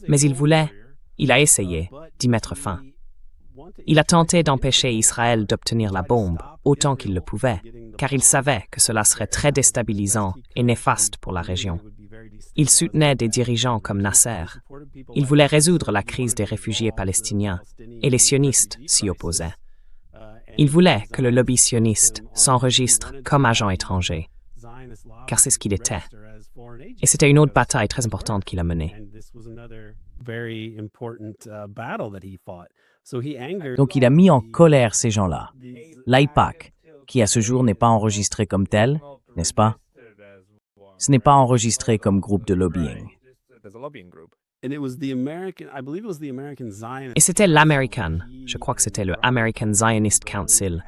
mais il a essayé d'y mettre fin. Il a tenté d'empêcher Israël d'obtenir la bombe autant qu'il le pouvait, car il savait que cela serait très déstabilisant et néfaste pour la région. Il soutenait des dirigeants comme Nasser. Il voulait résoudre la crise des réfugiés palestiniens, et les sionistes s'y opposaient. Il voulait que le lobby sioniste s'enregistre comme agent étranger, car c'est ce qu'il était. Et c'était une autre bataille très importante qu'il a menée. Donc il a mis en colère ces gens-là. L'AIPAC, qui à ce jour n'est pas enregistré comme tel, n'est-ce pas? Ce n'est pas enregistré comme groupe de lobbying. Et c'était l'American, je crois que c'était le American Zionist Council,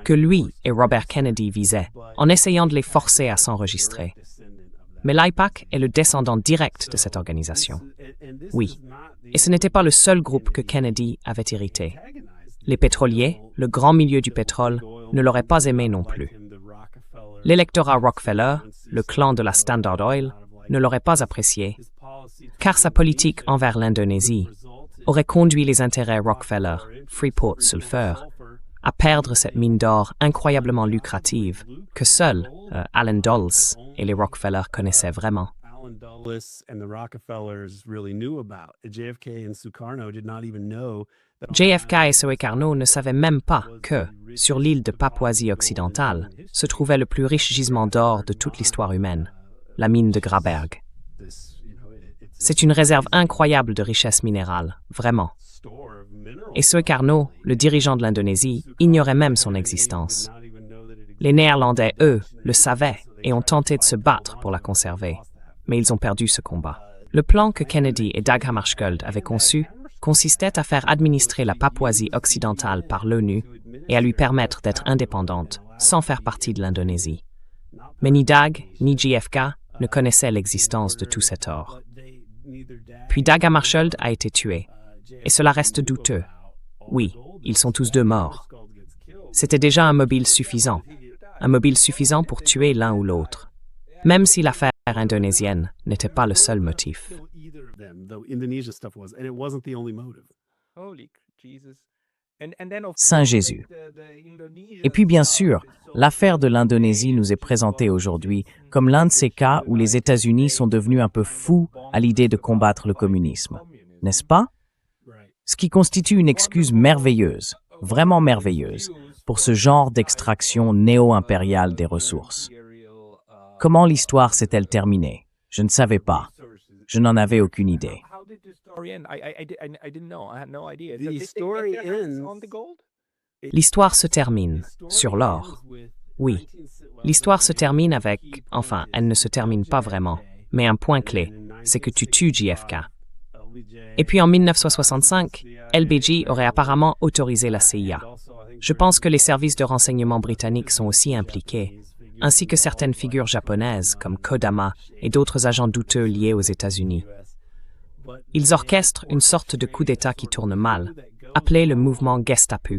que lui et Robert Kennedy visaient, en essayant de les forcer à s'enregistrer. Mais l'AIPAC est le descendant direct de cette organisation. Oui. Et ce n'était pas le seul groupe que Kennedy avait irrité. Les pétroliers, le grand milieu du pétrole, ne l'auraient pas aimé non plus. L'électorat Rockefeller, le clan de la Standard Oil, ne l'aurait pas apprécié, car sa politique envers l'Indonésie aurait conduit les intérêts Rockefeller, Freeport Sulphur, à perdre cette mine d'or incroyablement lucrative que seuls Allen Dulles et les Rockefeller connaissaient vraiment. JFK et Sukarno ne savaient même pas que, sur l'île de Papouasie occidentale, se trouvait le plus riche gisement d'or de toute l'histoire humaine, la mine de Graberg. C'est une réserve incroyable de richesses minérales, vraiment. Et Sukarno, le dirigeant de l'Indonésie, ignorait même son existence. Les Néerlandais, eux, le savaient et ont tenté de se battre pour la conserver, mais ils ont perdu ce combat. Le plan que Kennedy et Dag Hammarskjöld avaient conçu consistait à faire administrer la Papouasie occidentale par l'ONU et à lui permettre d'être indépendante, sans faire partie de l'Indonésie. Mais ni Dag, ni JFK ne connaissaient l'existence de tout cet or. Puis Dag Hammarskjöld a été tué, et cela reste douteux. Oui, ils sont tous deux morts. C'était déjà un mobile suffisant pour tuer l'un ou l'autre, même si l'affaire indonésienne n'était pas le seul motif. Saint Jésus. Et puis bien sûr, l'affaire de l'Indonésie nous est présentée aujourd'hui comme l'un de ces cas où les États-Unis sont devenus un peu fous à l'idée de combattre le communisme, n'est-ce pas? Ce qui constitue une excuse merveilleuse, vraiment merveilleuse, pour ce genre d'extraction néo-impériale des ressources. Comment l'histoire s'est-elle terminée? Je ne savais pas. Je n'en avais aucune idée. L'histoire se termine sur l'or. Oui, l'histoire se termine avec... Enfin, elle ne se termine pas vraiment. Mais un point clé, c'est que tu tues JFK. Et puis en 1965, LBJ aurait apparemment autorisé la CIA. Je pense que les services de renseignement britanniques sont aussi impliqués, ainsi que certaines figures japonaises comme Kodama et d'autres agents douteux liés aux États-Unis. Ils orchestrent une sorte de coup d'État qui tourne mal, appelé le mouvement Gestapo,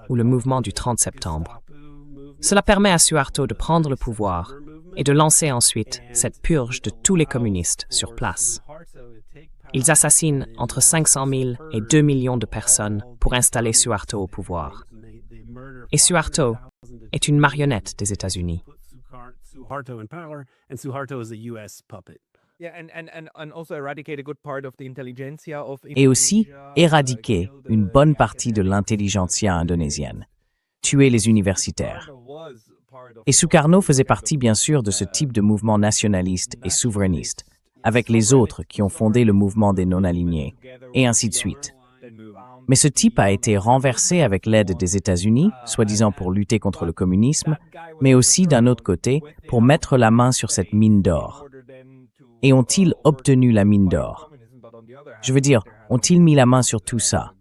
ou le mouvement du 30 septembre. Cela permet à Suharto de prendre le pouvoir et de lancer ensuite cette purge de tous les communistes sur place. Ils assassinent entre 500 000 et 2 millions de personnes pour installer Suharto au pouvoir. Et Suharto est une marionnette des États-Unis. Et aussi éradiquer une bonne partie de l'intelligentsia indonésienne, tuer les universitaires. Et Sukarno faisait partie bien sûr de ce type de mouvement nationaliste et souverainiste, avec les autres qui ont fondé le mouvement des non-alignés, et ainsi de suite. Mais ce type a été renversé avec l'aide des États-Unis, soi-disant pour lutter contre le communisme, mais aussi d'un autre côté pour mettre la main sur cette mine d'or. Et ont-ils obtenu la mine d'or? Je veux dire, ont-ils mis la main sur tout ça?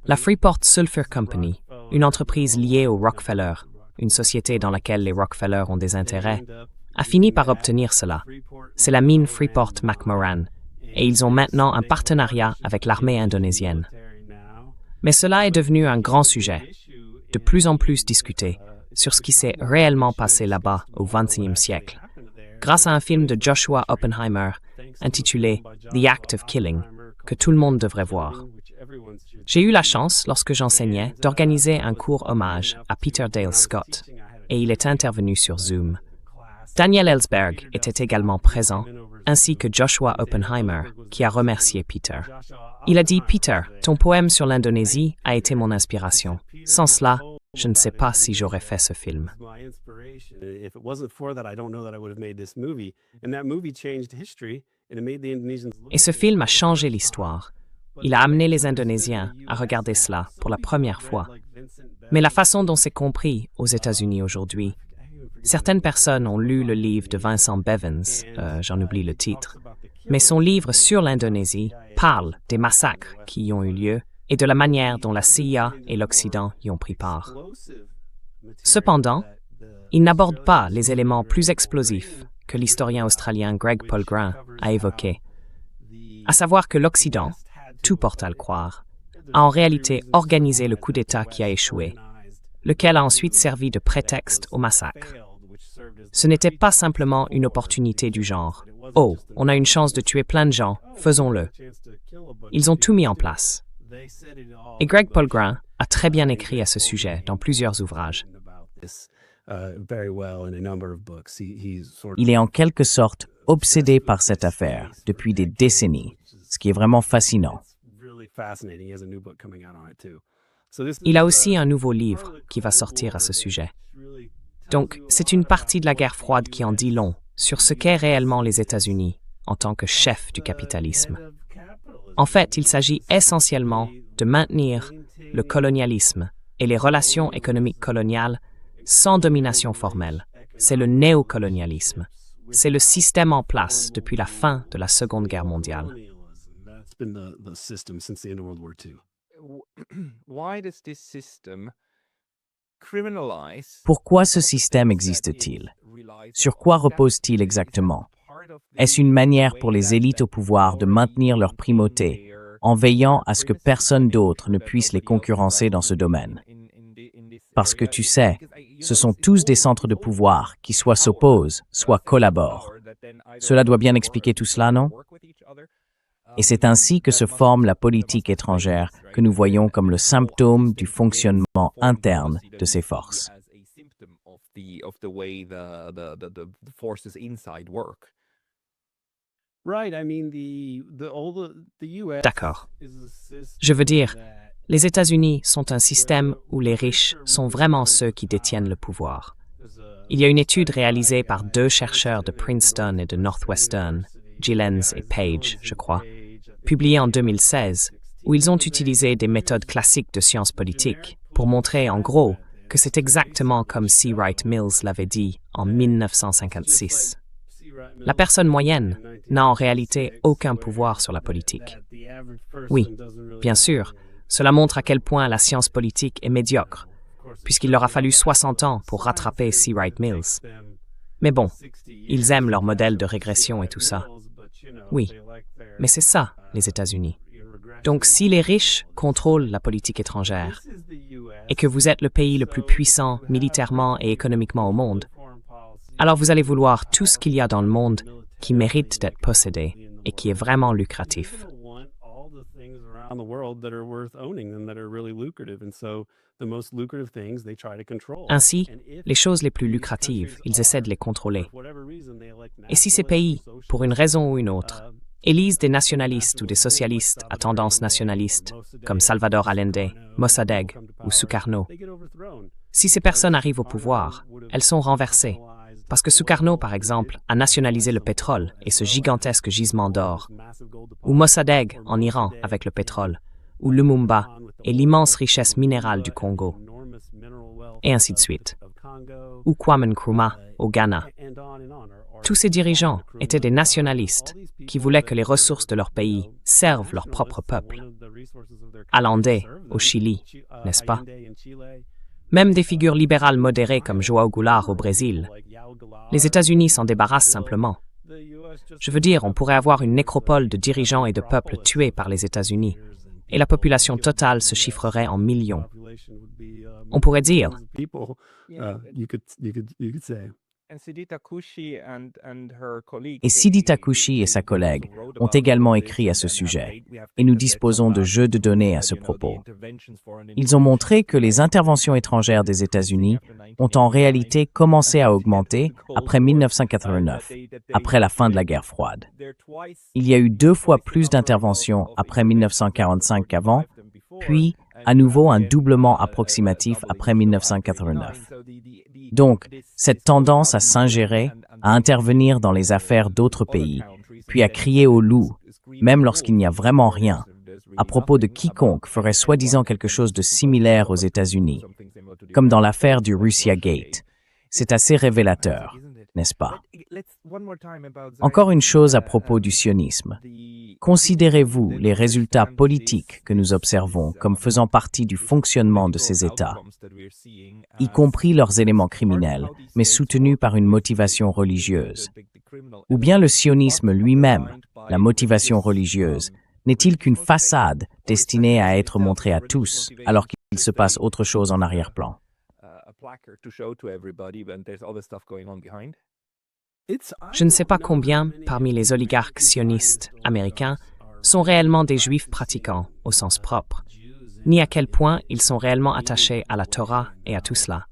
La Freeport Sulphur Company, une entreprise liée au Rockefeller, une société dans laquelle les Rockefeller ont des intérêts, a fini par obtenir cela. C'est la mine Freeport-McMoran, et ils ont maintenant un partenariat avec l'armée indonésienne. Mais cela est devenu un grand sujet, de plus en plus discuté, sur ce qui s'est réellement passé là-bas au XXIe siècle, grâce à un film de Joshua Oppenheimer intitulé The Act of Killing, que tout le monde devrait voir. J'ai eu la chance, lorsque j'enseignais, d'organiser un court hommage à Peter Dale Scott, et il est intervenu sur Zoom. Daniel Ellsberg était également présent, ainsi que Joshua Oppenheimer, qui a remercié Peter. Il a dit « Peter, ton poème sur l'Indonésie a été mon inspiration. Sans cela, je ne sais pas si j'aurais fait ce film. My inspiration. If it wasn't for that, I don't know that I would have made this movie. And that movie changed history and it made the Indonesians look Et ce film a changé l'histoire. Il a amené les Indonésiens à regarder cela pour la première fois. Mais la façon dont c'est compris aux États-Unis aujourd'hui, certaines personnes ont lu le livre de Vincent Bevins, j'en oublie le titre, mais son livre sur l'Indonésie parle des massacres qui y ont eu lieu et de la manière dont la CIA et l'Occident y ont pris part. Cependant, il n'aborde pas les éléments plus explosifs que l'historien australien Greg Polgrin a évoqués, à savoir que l'Occident, tout porte à le croire, a en réalité organisé le coup d'État qui a échoué, lequel a ensuite servi de prétexte au massacre. Ce n'était pas simplement une opportunité du genre « Oh, on a une chance de tuer plein de gens, faisons-le ». Ils ont tout mis en place. Et Greg Polgrin a très bien écrit à ce sujet dans plusieurs ouvrages. Il est en quelque sorte obsédé par cette affaire depuis des décennies, ce qui est vraiment fascinant. Il a aussi un nouveau livre qui va sortir à ce sujet. Donc, c'est une partie de la guerre froide qui en dit long sur ce qu'est réellement les États-Unis en tant que chef du capitalisme. En fait, il s'agit essentiellement de maintenir le colonialisme et les relations économiques coloniales sans domination formelle. C'est le néocolonialisme. C'est le système en place depuis la fin de la Seconde Guerre mondiale. Pourquoi ce système existe-t-il? Sur quoi repose-t-il exactement? Est-ce une manière pour les élites au pouvoir de maintenir leur primauté en veillant à ce que personne d'autre ne puisse les concurrencer dans ce domaine? Parce que tu sais, ce sont tous des centres de pouvoir qui soit s'opposent, soit collaborent. Cela doit bien expliquer tout cela, non? Et c'est ainsi que se forme la politique étrangère que nous voyons comme le symptôme du fonctionnement interne de ces forces. D'accord. Je veux dire, les États-Unis sont un système où les riches sont vraiment ceux qui détiennent le pouvoir. Il y a une étude réalisée par 2 chercheurs de Princeton et de Northwestern, Gillens et Page, je crois, publiée en 2016, où ils ont utilisé des méthodes classiques de sciences politiques pour montrer en gros que c'est exactement comme C. Wright Mills l'avait dit en 1956. La personne moyenne n'a en réalité aucun pouvoir sur la politique. Oui, bien sûr, cela montre à quel point la science politique est médiocre, puisqu'il leur a fallu 60 ans pour rattraper C. Wright Mills. Mais bon, ils aiment leur modèle de régression et tout ça. Oui, mais c'est ça, les États-Unis. Donc si les riches contrôlent la politique étrangère et que vous êtes le pays le plus puissant militairement et économiquement au monde, alors vous allez vouloir tout ce qu'il y a dans le monde qui mérite d'être possédé et qui est vraiment lucratif. Ainsi, les choses les plus lucratives, ils essaient de les contrôler. Et si ces pays, pour une raison ou une autre, élisent des nationalistes ou des socialistes à tendance nationaliste, comme Salvador Allende, Mossadegh ou Sukarno, si ces personnes arrivent au pouvoir, elles sont renversées. Parce que Sukarno, par exemple, a nationalisé le pétrole et ce gigantesque gisement d'or, ou Mossadegh en Iran avec le pétrole, ou Lumumba et l'immense richesse minérale du Congo, et ainsi de suite, ou Kwame Nkrumah au Ghana. Tous ces dirigeants étaient des nationalistes qui voulaient que les ressources de leur pays servent leur propre peuple. Allende au Chili, n'est-ce pas? Même des figures libérales modérées comme João Goulart au Brésil. Les États-Unis s'en débarrassent simplement. Je veux dire, on pourrait avoir une nécropole de dirigeants et de peuples tués par les États-Unis, et la population totale se chiffrerait en millions. On pourrait dire, et Sidi Takushi et sa collègue ont également écrit à ce sujet, et nous disposons de jeux de données à ce propos. Ils ont montré que les interventions étrangères des États-Unis ont en réalité commencé à augmenter après 1989, après la fin de la guerre froide. Il y a eu 2 fois plus d'interventions après 1945 qu'avant, puis à nouveau un doublement approximatif après 1989. Donc, cette tendance à s'ingérer, à intervenir dans les affaires d'autres pays, puis à crier au loup, même lorsqu'il n'y a vraiment rien, à propos de quiconque ferait soi-disant quelque chose de similaire aux États-Unis, comme dans l'affaire du Russia Gate. C'est assez révélateur, n'est-ce pas? Encore une chose à propos du sionisme. Considérez-vous les résultats politiques que nous observons comme faisant partie du fonctionnement de ces États, y compris leurs éléments criminels, mais soutenus par une motivation religieuse? Ou bien le sionisme lui-même, la motivation religieuse, n'est-il qu'une façade destinée à être montrée à tous, alors qu'il se passe autre chose en arrière-plan? Je ne sais pas combien, parmi les oligarques sionistes américains, sont réellement des juifs pratiquants au sens propre, ni à quel point ils sont réellement attachés à la Torah et à tout cela.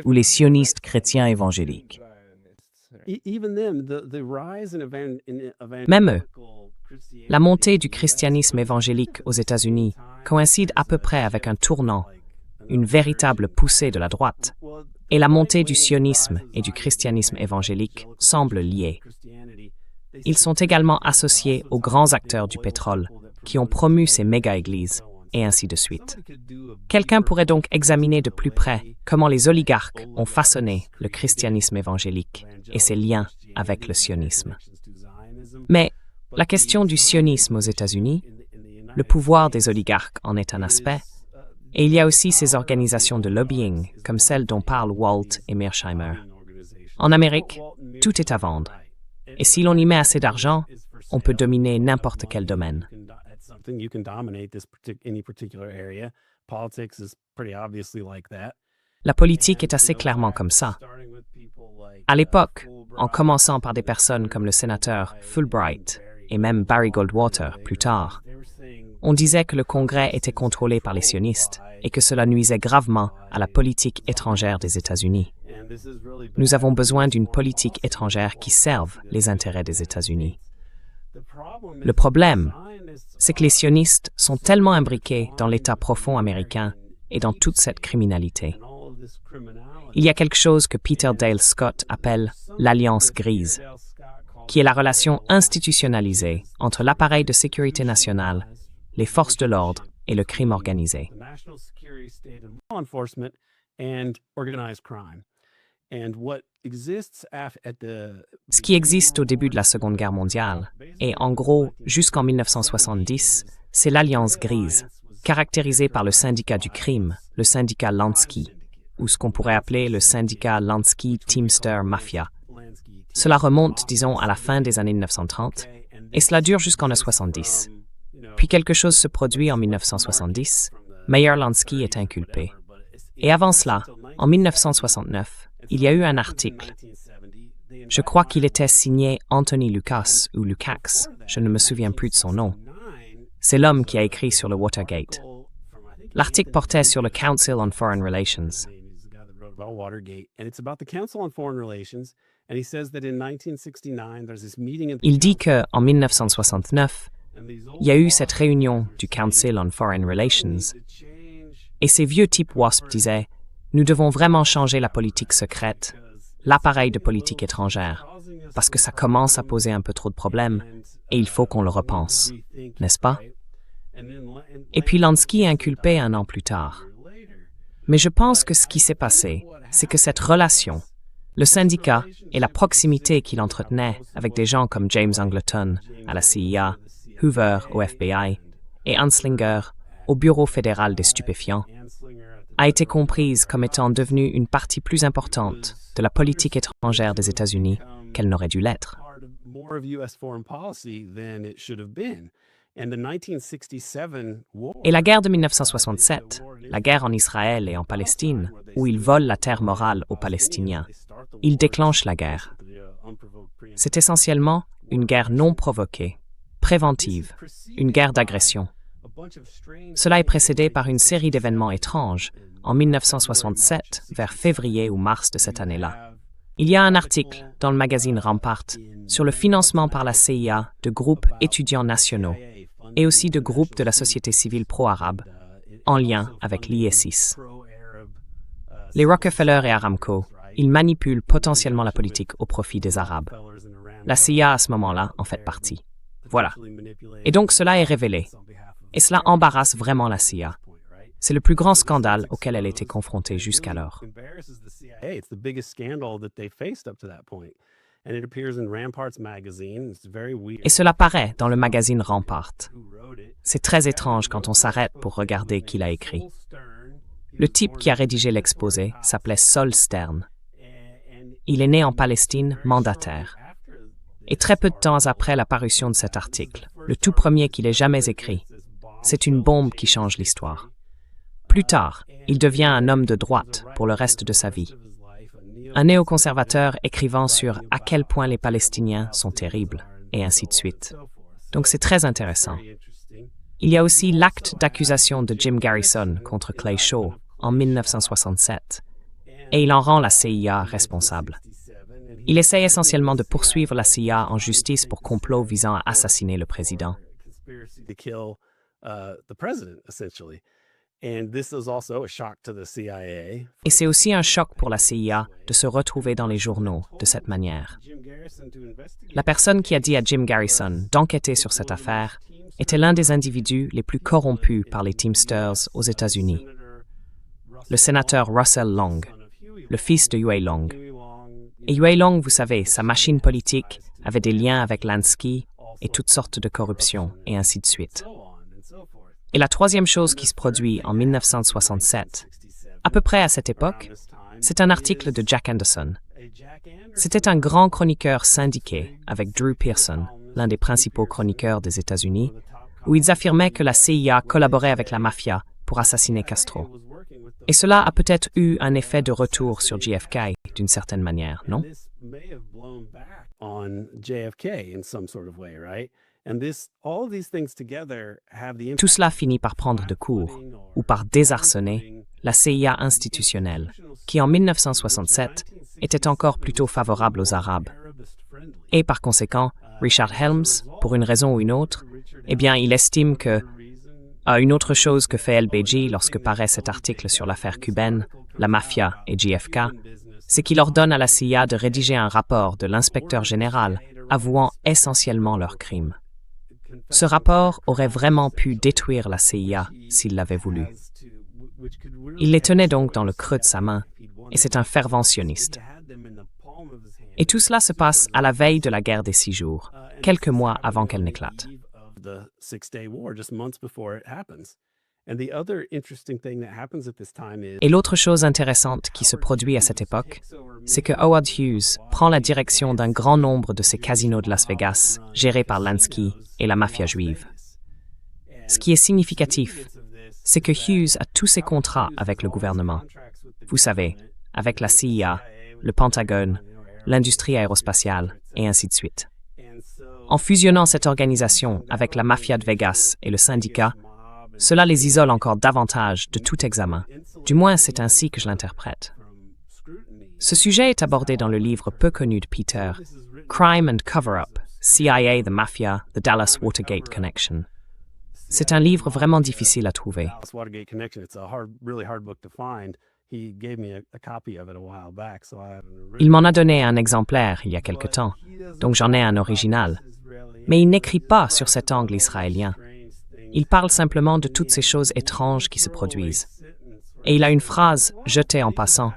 Ou les sionistes chrétiens évangéliques. Même eux, la montée du christianisme évangélique aux États-Unis coïncide à peu près avec un tournant, une véritable poussée de la droite, et la montée du sionisme et du christianisme évangélique semblent liés. Ils sont également associés aux grands acteurs du pétrole qui ont promu ces méga-églises, et ainsi de suite. Quelqu'un pourrait donc examiner de plus près comment les oligarques ont façonné le christianisme évangélique et ses liens avec le sionisme. Mais la question du sionisme aux États-Unis, le pouvoir des oligarques en est un aspect, et il y a aussi ces organisations de lobbying, comme celles dont parlent Walt et Mearsheimer. En Amérique, tout est à vendre. Et si l'on y met assez d'argent, on peut dominer n'importe quel domaine. La politique est assez clairement comme ça. À l'époque, en commençant par des personnes comme le sénateur Fulbright et même Barry Goldwater plus tard, on disait que le Congrès était contrôlé par les sionistes et que cela nuisait gravement à la politique étrangère des États-Unis. Nous avons besoin d'une politique étrangère qui serve les intérêts des États-Unis. Le problème, c'est que les sionistes sont tellement imbriqués dans l'État profond américain et dans toute cette criminalité. Il y a quelque chose que Peter Dale Scott appelle l'alliance grise, qui est la relation institutionnalisée entre l'appareil de sécurité nationale, les forces de l'ordre et le crime organisé. Ce qui existe au début de la Seconde Guerre mondiale, et en gros jusqu'en 1970, c'est l'Alliance grise, caractérisée par le syndicat du crime, le syndicat Lansky, ou ce qu'on pourrait appeler le syndicat Lansky-Teamster-Mafia. Cela remonte, disons, à la fin des années 1930, et cela dure jusqu'en 1970. Puis quelque chose se produit en 1970, Meyer Lansky est inculpé. Et avant cela, en 1969, il y a eu un article. Je crois qu'il était signé Anthony Lukacs ou Lukacs, je ne me souviens plus de son nom. C'est l'homme qui a écrit sur le Watergate. L'article portait sur le Council on Foreign Relations. Il dit qu'en 1969, il y a eu cette réunion du Council on Foreign Relations, et ces vieux types WASP disaient « Nous devons vraiment changer la politique secrète, l'appareil de politique étrangère, parce que ça commence à poser un peu trop de problèmes, et il faut qu'on le repense, n'est-ce pas? » Et puis Lansky est inculpé 1 an plus tard. Mais je pense que ce qui s'est passé, c'est que cette relation, le syndicat et la proximité qu'il entretenait avec des gens comme James Angleton à la CIA, Hoover au FBI et Anslinger au Bureau fédéral des stupéfiants, a été comprise comme étant devenue une partie plus importante de la politique étrangère des États-Unis qu'elle n'aurait dû l'être. Et la guerre de 1967, la guerre en Israël et en Palestine, où ils volent la terre morale aux Palestiniens, ils déclenchent la guerre. C'est essentiellement une guerre non provoquée, préventive, une guerre d'agression. Cela est précédé par une série d'événements étranges en 1967, vers février ou mars de cette année-là. Il y a un article dans le magazine Rampart sur le financement par la CIA de groupes étudiants nationaux et aussi de groupes de la société civile pro-arabe en lien avec l'ISIS. Les Rockefeller et Aramco, ils manipulent potentiellement la politique au profit des Arabes. La CIA à ce moment-là en fait partie. Voilà. Et donc cela est révélé. Et cela embarrasse vraiment la CIA. C'est le plus grand scandale auquel elle a été confrontée jusqu'alors. Et cela paraît dans le magazine Rampart. C'est très étrange quand on s'arrête pour regarder qui l'a écrit. Le type qui a rédigé l'exposé s'appelait Sol Stern. Il est né en Palestine, mandataire. Et très peu de temps après la parution de cet article, le tout premier qu'il ait jamais écrit, c'est une bombe qui change l'histoire. Plus tard, il devient un homme de droite pour le reste de sa vie. Un néoconservateur écrivant sur à quel point les Palestiniens sont terribles, et ainsi de suite. Donc c'est très intéressant. Il y a aussi l'acte d'accusation de Jim Garrison contre Clay Shaw en 1967, et il en rend la CIA responsable. Il essaie essentiellement de poursuivre la CIA en justice pour complot visant à assassiner le président. Et c'est aussi un choc pour la CIA de se retrouver dans les journaux de cette manière. La personne qui a dit à Jim Garrison d'enquêter sur cette affaire était l'un des individus les plus corrompus par les Teamsters aux États-Unis. Le sénateur Russell Long, le fils de Huey Long. Et Huey Long, vous savez, sa machine politique avait des liens avec Lansky et toutes sortes de corruption, et ainsi de suite. Et la troisième chose qui se produit en 1967, à peu près à cette époque, c'est un article de Jack Anderson. C'était un grand chroniqueur syndiqué avec Drew Pearson, l'un des principaux chroniqueurs des États-Unis, où ils affirmaient que la CIA collaborait avec la mafia pour assassiner Castro. Et cela a peut-être eu un effet de retour sur JFK d'une certaine manière, non? Tout cela finit par prendre de court, ou par désarçonner, la CIA institutionnelle, qui en 1967 était encore plutôt favorable aux Arabes. Et par conséquent, Richard Helms, pour une raison ou une autre, eh bien, il estime que une autre chose que fait LBJ lorsque paraît cet article sur l'affaire cubaine, la mafia et JFK, c'est qu'il ordonne à la CIA de rédiger un rapport de l'inspecteur général avouant essentiellement leurs crimes. Ce rapport aurait vraiment pu détruire la CIA s'il l'avait voulu. Il les tenait donc dans le creux de sa main, et c'est un fervent sioniste. Et tout cela se passe à la veille de la guerre des 6 jours, quelques mois avant qu'elle n'éclate. Et l'autre chose intéressante qui se produit à cette époque, c'est que Howard Hughes prend la direction d'un grand nombre de ces casinos de Las Vegas, gérés par Lansky et la mafia juive. Ce qui est significatif, c'est que Hughes a tous ses contrats avec le gouvernement. Vous savez, avec la CIA, le Pentagone, l'industrie aérospatiale, et ainsi de suite. En fusionnant cette organisation avec la mafia de Vegas et le syndicat, cela les isole encore davantage de tout examen. Du moins, c'est ainsi que je l'interprète. Ce sujet est abordé dans le livre peu connu de Peter, Crime and Cover-Up, CIA, the Mafia, the Dallas Watergate Connection. C'est un livre vraiment difficile à trouver. Il m'en a donné un exemplaire il y a quelque temps, donc j'en ai un original. Mais il n'écrit pas sur cet angle israélien. Il parle simplement de toutes ces choses étranges qui se produisent. Et il a une phrase jetée en passant,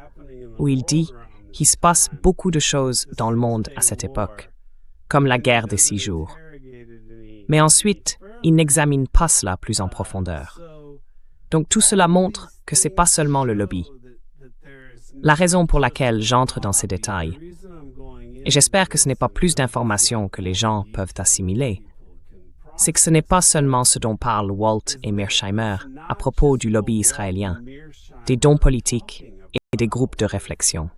où il dit qu'il se passe beaucoup de choses dans le monde à cette époque, comme la guerre des 6 jours. Mais ensuite, il n'examine pas cela plus en profondeur. Donc tout cela montre que ce n'est pas seulement le lobby. La raison pour laquelle j'entre dans ces détails, et j'espère que ce n'est pas plus d'informations que les gens peuvent assimiler, c'est que ce n'est pas seulement ce dont parlent Walt et Mearsheimer à propos du lobby israélien, des dons politiques et des groupes de réflexion.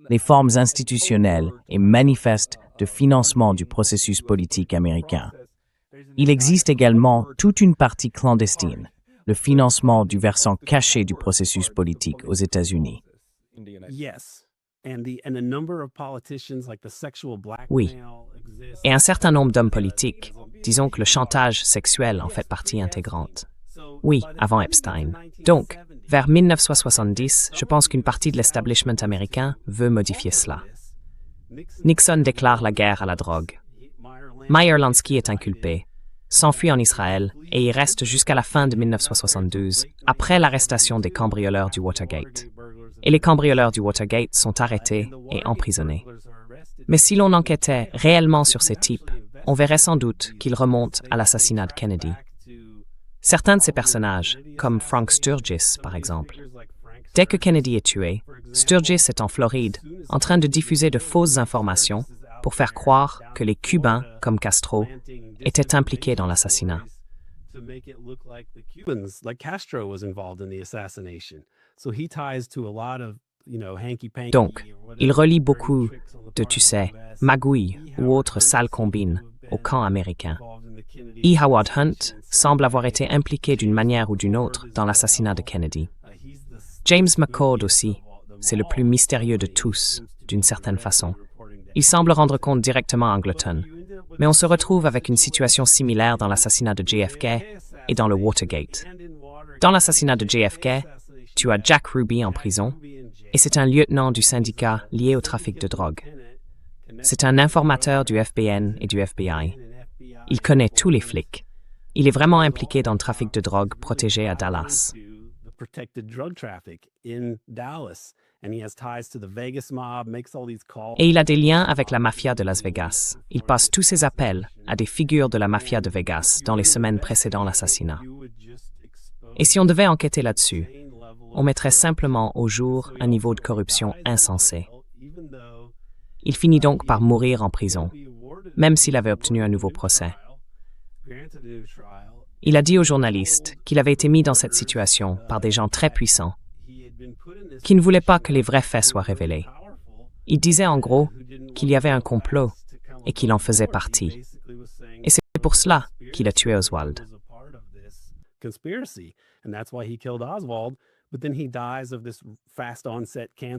Les formes institutionnelles et manifestes de financement du processus politique américain. Il existe également toute une partie clandestine, le financement du versant caché du processus politique aux États-Unis. Oui. Et un certain nombre d'hommes politiques, disons que le chantage sexuel en fait partie intégrante. Oui, avant Epstein. Donc, vers 1970, je pense qu'une partie de l'establishment américain veut modifier cela. Nixon déclare la guerre à la drogue. Meyer Lansky est inculpé, s'enfuit en Israël et y reste jusqu'à la fin de 1972, après l'arrestation des cambrioleurs du Watergate. Et les cambrioleurs du Watergate sont arrêtés et emprisonnés. Mais si l'on enquêtait réellement sur ces types, on verrait sans doute qu'ils remontent à l'assassinat de Kennedy. Certains de ces personnages, comme Frank Sturgis par exemple, dès que Kennedy est tué, Sturgis est en Floride, en train de diffuser de fausses informations pour faire croire que les Cubains, comme Castro, étaient impliqués dans l'assassinat. Donc, il relie beaucoup de, tu sais, magouilles ou autres sales combines au camp américain. E. Howard Hunt semble avoir été impliqué d'une manière ou d'une autre dans l'assassinat de Kennedy. James McCord aussi, c'est le plus mystérieux de tous, d'une certaine façon. Il semble rendre compte directement à Angleton, mais on se retrouve avec une situation similaire dans l'assassinat de JFK et dans le Watergate. Dans l'assassinat de JFK, tu as Jack Ruby en prison, et c'est un lieutenant du syndicat lié au trafic de drogue. C'est un informateur du FBN et du FBI. Il connaît tous les flics. Il est vraiment impliqué dans le trafic de drogue protégé à Dallas. Et il a des liens avec la mafia de Las Vegas. Il passe tous ses appels à des figures de la mafia de Vegas dans les semaines précédant l'assassinat. Et si on devait enquêter là-dessus, on mettrait simplement au jour un niveau de corruption insensé. Il finit donc par mourir en prison, même s'il avait obtenu un nouveau procès. Il a dit aux journalistes qu'il avait été mis dans cette situation par des gens très puissants, qui ne voulaient pas que les vrais faits soient révélés. Il disait en gros qu'il y avait un complot et qu'il en faisait partie. Et c'est pour cela qu'il a tué Oswald.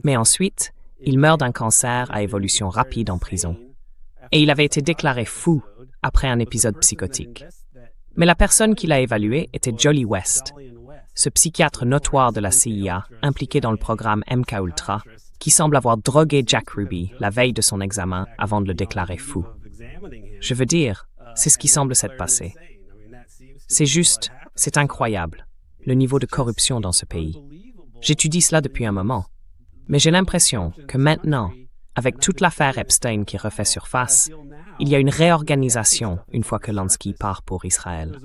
Mais ensuite, il meurt d'un cancer à évolution rapide en prison. Et il avait été déclaré fou après un épisode psychotique. Mais la personne qui l'a évalué était Jolie West, ce psychiatre notoire de la CIA impliqué dans le programme MKUltra, qui semble avoir drogué Jack Ruby la veille de son examen avant de le déclarer fou. Je veux dire, c'est ce qui semble s'être passé. C'est incroyable, le niveau de corruption dans ce pays. J'étudie cela depuis un moment, mais j'ai l'impression que maintenant, avec toute l'affaire Epstein qui refait surface, il y a une réorganisation une fois que Lansky part pour Israël.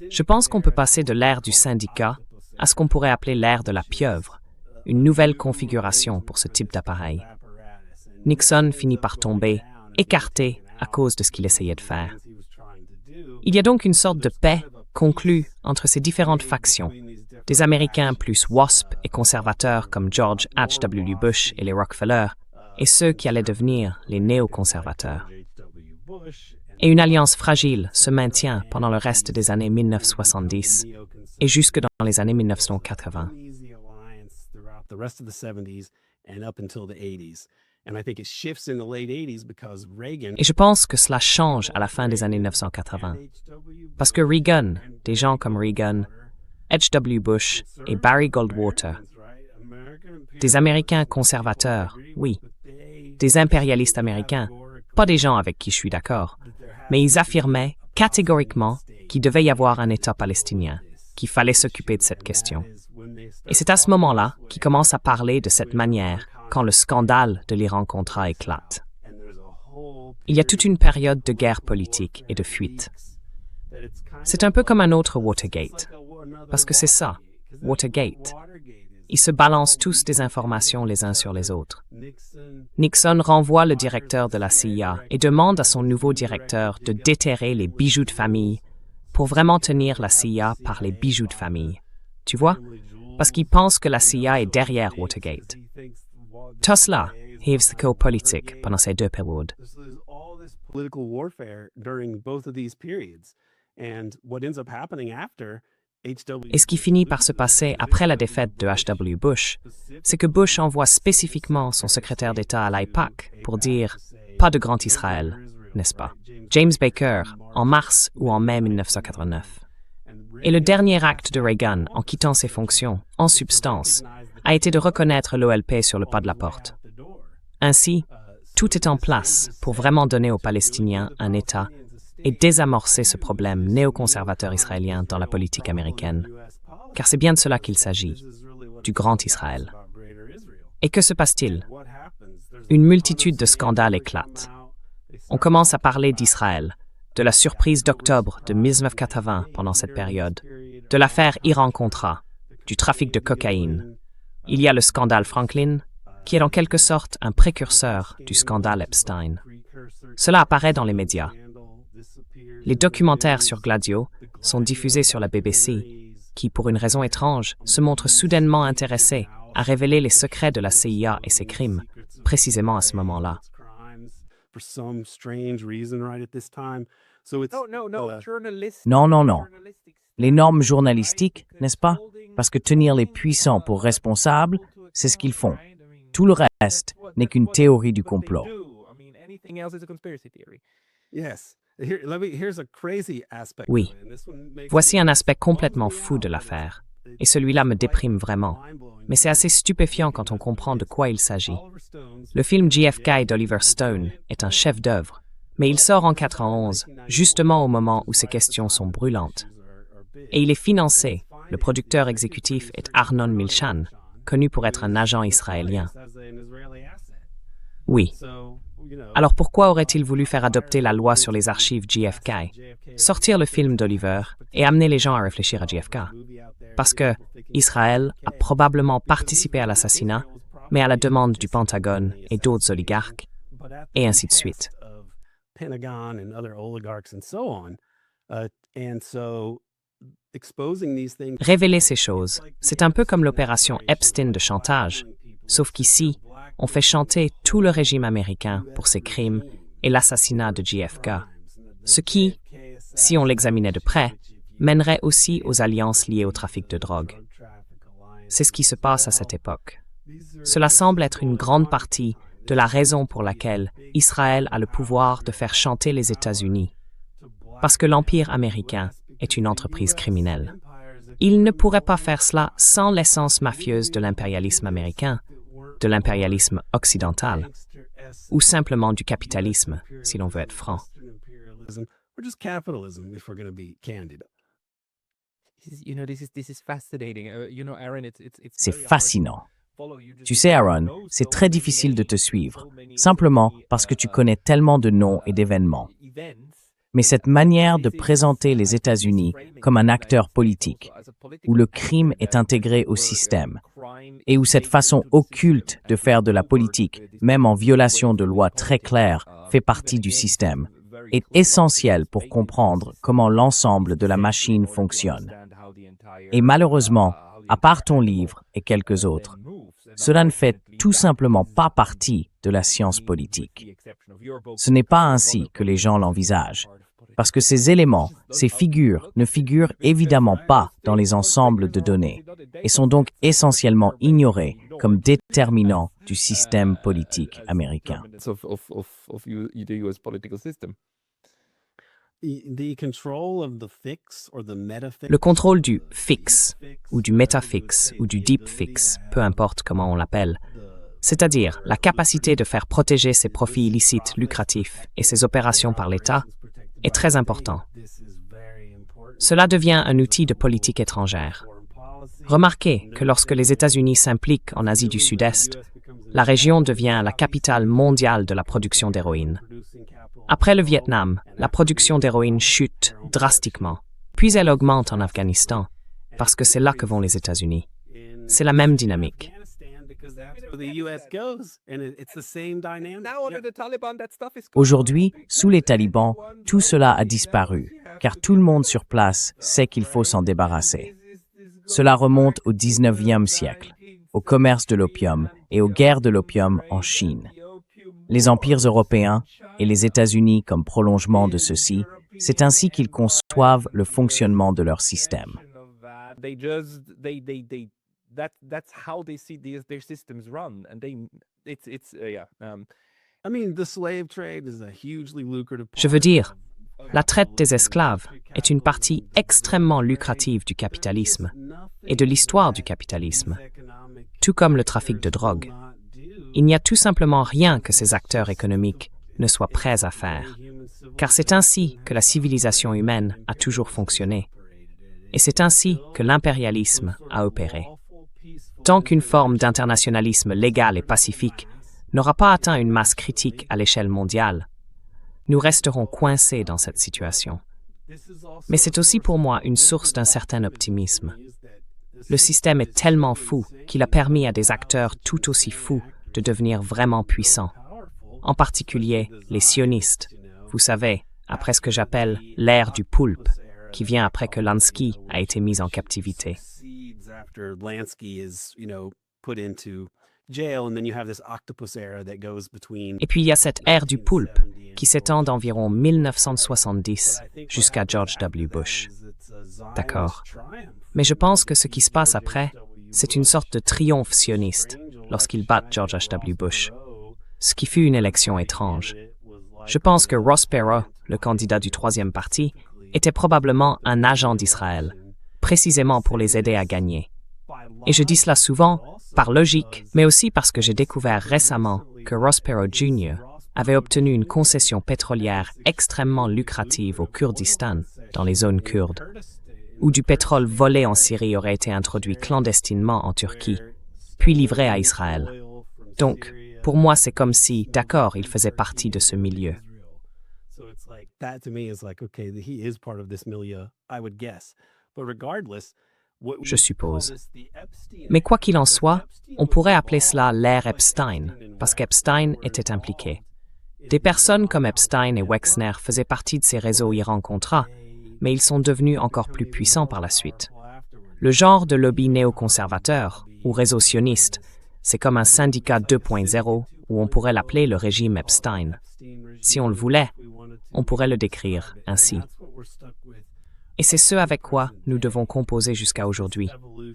Je pense qu'on peut passer de l'ère du syndicat à ce qu'on pourrait appeler l'ère de la pieuvre, une nouvelle configuration pour ce type d'appareil. Nixon finit par tomber, écarté à cause de ce qu'il essayait de faire. Il y a donc une sorte de paix conclue entre ces différentes factions, des Américains plus WASP et conservateurs comme George H.W. Bush et les Rockefeller, et ceux qui allaient devenir les néoconservateurs. Et une alliance fragile se maintient pendant le reste des années 1970 et jusque dans les années 1980. Et je pense que cela change à la fin des années 1980. Parce que Reagan, des gens comme Reagan, H.W. Bush et Barry Goldwater, des Américains conservateurs, oui, des impérialistes américains, pas des gens avec qui je suis d'accord, mais ils affirmaient catégoriquement qu'il devait y avoir un État palestinien, qu'il fallait s'occuper de cette question. Et c'est à ce moment-là qu'ils commencent à parler de cette manière quand le scandale de l'Iran-Contra éclate. Il y a toute une période de guerre politique et de fuite. C'est un peu comme un autre Watergate, parce que c'est ça, Watergate. Ils se balancent tous des informations les uns sur les autres. Nixon renvoie le directeur de la CIA et demande à son nouveau directeur de déterrer les bijoux de famille pour vraiment tenir la CIA par les bijoux de famille. Tu vois? Parce qu'il pense que la CIA est derrière Watergate. Tout cela, hivs politique pendant ces deux périodes. Political warfare during both of these periods. And what ends up happening after Et ce qui finit par se passer après la défaite de H.W. Bush, c'est que Bush envoie spécifiquement son secrétaire d'État à l'AIPAC pour dire « pas de grand Israël », n'est-ce pas? James Baker, en mars ou en mai 1989. Et le dernier acte de Reagan, en quittant ses fonctions, en substance, a été de reconnaître l'OLP sur le pas de la porte. Ainsi, tout est en place pour vraiment donner aux Palestiniens un État et désamorcer ce problème néoconservateur israélien dans la politique américaine. Car c'est bien de cela qu'il s'agit, du grand Israël. Et que se passe-t-il? Une multitude de scandales éclatent. On commence à parler d'Israël, de la surprise d'octobre de 1980 pendant cette période, de l'affaire Iran-Contra, du trafic de cocaïne. Il y a le scandale Franklin, qui est en quelque sorte un précurseur du scandale Epstein. Cela apparaît dans les médias. Les documentaires sur Gladio sont diffusés sur la BBC, qui, pour une raison étrange, se montre soudainement intéressée à révéler les secrets de la CIA et ses crimes, précisément à ce moment-là. Non, non, non. Les normes journalistiques, n'est-ce pas? Parce que tenir les puissants pour responsables, c'est ce qu'ils font. Tout le reste n'est qu'une théorie du complot. Oui, voici un aspect complètement fou de l'affaire, et celui-là me déprime vraiment. Mais c'est assez stupéfiant quand on comprend de quoi il s'agit. Le film JFK d'Oliver Stone est un chef-d'œuvre, mais il sort en 1991, justement au moment où ces questions sont brûlantes. Et il est financé, le producteur exécutif est Arnon Milchan, connu pour être un agent israélien. Oui. Alors pourquoi aurait-il voulu faire adopter la loi sur les archives JFK, sortir le film d'Oliver et amener les gens à réfléchir à JFK? Parce que Israël a probablement participé à l'assassinat, mais à la demande du Pentagone et d'autres oligarques, et ainsi de suite. Révéler ces choses, c'est un peu comme l'opération Epstein de chantage, sauf qu'ici, on fait chanter tout le régime américain pour ses crimes et l'assassinat de JFK, ce qui, si on l'examinait de près, mènerait aussi aux alliances liées au trafic de drogue. C'est ce qui se passe à cette époque. Cela semble être une grande partie de la raison pour laquelle Israël a le pouvoir de faire chanter les États-Unis, parce que l'Empire américain est une entreprise criminelle. Il ne pourrait pas faire cela sans l'essence mafieuse de l'impérialisme américain, de l'impérialisme occidental, ou simplement du capitalisme, si l'on veut être franc. C'est fascinant. Tu sais, Aaron, c'est très difficile de te suivre, simplement parce que tu connais tellement de noms et d'événements. Mais cette manière de présenter les États-Unis comme un acteur politique, où le crime est intégré au système, et où cette façon occulte de faire de la politique, même en violation de lois très claires, fait partie du système, est essentielle pour comprendre comment l'ensemble de la machine fonctionne. Et malheureusement, à part ton livre et quelques autres, cela ne fait tout simplement pas partie de la science politique. Ce n'est pas ainsi que les gens l'envisagent, parce que ces éléments, ces figures, ne figurent évidemment pas dans les ensembles de données et sont donc essentiellement ignorés comme déterminants du système politique américain. Le contrôle du fix, ou du métafix, ou du deep fix, peu importe comment on l'appelle, c'est-à-dire la capacité de faire protéger ses profits illicites lucratifs et ses opérations par l'État, est très important. Cela devient un outil de politique étrangère. Remarquez que lorsque les États-Unis s'impliquent en Asie du Sud-Est, la région devient la capitale mondiale de la production d'héroïne. Après le Vietnam, la production d'héroïne chute drastiquement, puis elle augmente en Afghanistan, parce que c'est là que vont les États-Unis. C'est la même dynamique. Aujourd'hui, sous les talibans, tout cela a disparu, car tout le monde sur place sait qu'il faut s'en débarrasser. Cela remonte au 19e siècle, au commerce de l'opium et aux guerres de l'opium en Chine. Les empires européens et les États-Unis comme prolongement de ceux-ci, c'est ainsi qu'ils conçoivent le fonctionnement de leur système. They just that's how they see their systems run, and it's yeah. I mean, the slave trade is a hugely lucrative Je veux dire, la traite des esclaves est une partie extrêmement lucrative du capitalisme et de l'histoire du capitalisme, tout comme le trafic de drogue. Il n'y a tout simplement rien que ces acteurs économiques ne soient prêts à faire, car c'est ainsi que la civilisation humaine a toujours fonctionné. Et c'est ainsi que l'impérialisme a opéré. Tant qu'une forme d'internationalisme légal et pacifique n'aura pas atteint une masse critique à l'échelle mondiale, nous resterons coincés dans cette situation. Mais c'est aussi pour moi une source d'un certain optimisme. Le système est tellement fou qu'il a permis à des acteurs tout aussi fous de devenir vraiment puissants, en particulier les sionistes, vous savez, après ce que j'appelle l'ère du poulpe, qui vient après que Lansky a été mis en captivité. Et puis il y a cette ère du poulpe qui s'étend d'environ 1970 jusqu'à George W. Bush. D'accord. Mais je pense que ce qui se passe après, c'est une sorte de triomphe sioniste lorsqu'ils battent George H.W. Bush, ce qui fut une élection étrange. Je pense que Ross Perot, le candidat du troisième parti, était probablement un agent d'Israël, précisément pour les aider à gagner. Et je dis cela souvent, par logique, mais aussi parce que j'ai découvert récemment que Ross Perot Jr. avait obtenu une concession pétrolière extrêmement lucrative au Kurdistan, dans les zones kurdes, où du pétrole volé en Syrie aurait été introduit clandestinement en Turquie, puis livré à Israël. Donc, pour moi, c'est comme si, d'accord, il faisait partie de ce milieu. Je suppose. Mais quoi qu'il en soit, on pourrait appeler cela l'ère Epstein, parce qu'Epstein était impliqué. Des personnes comme Epstein et Wexner faisaient partie de ces réseaux Iran-Contra, mais ils sont devenus encore plus puissants par la suite. Le genre de lobby néoconservateur, ou réseau sioniste, c'est comme un syndicat 2.0, où on pourrait l'appeler le régime Epstein. Si on le voulait, on pourrait le décrire ainsi. Et c'est ce avec quoi nous devons composer jusqu'à aujourd'hui.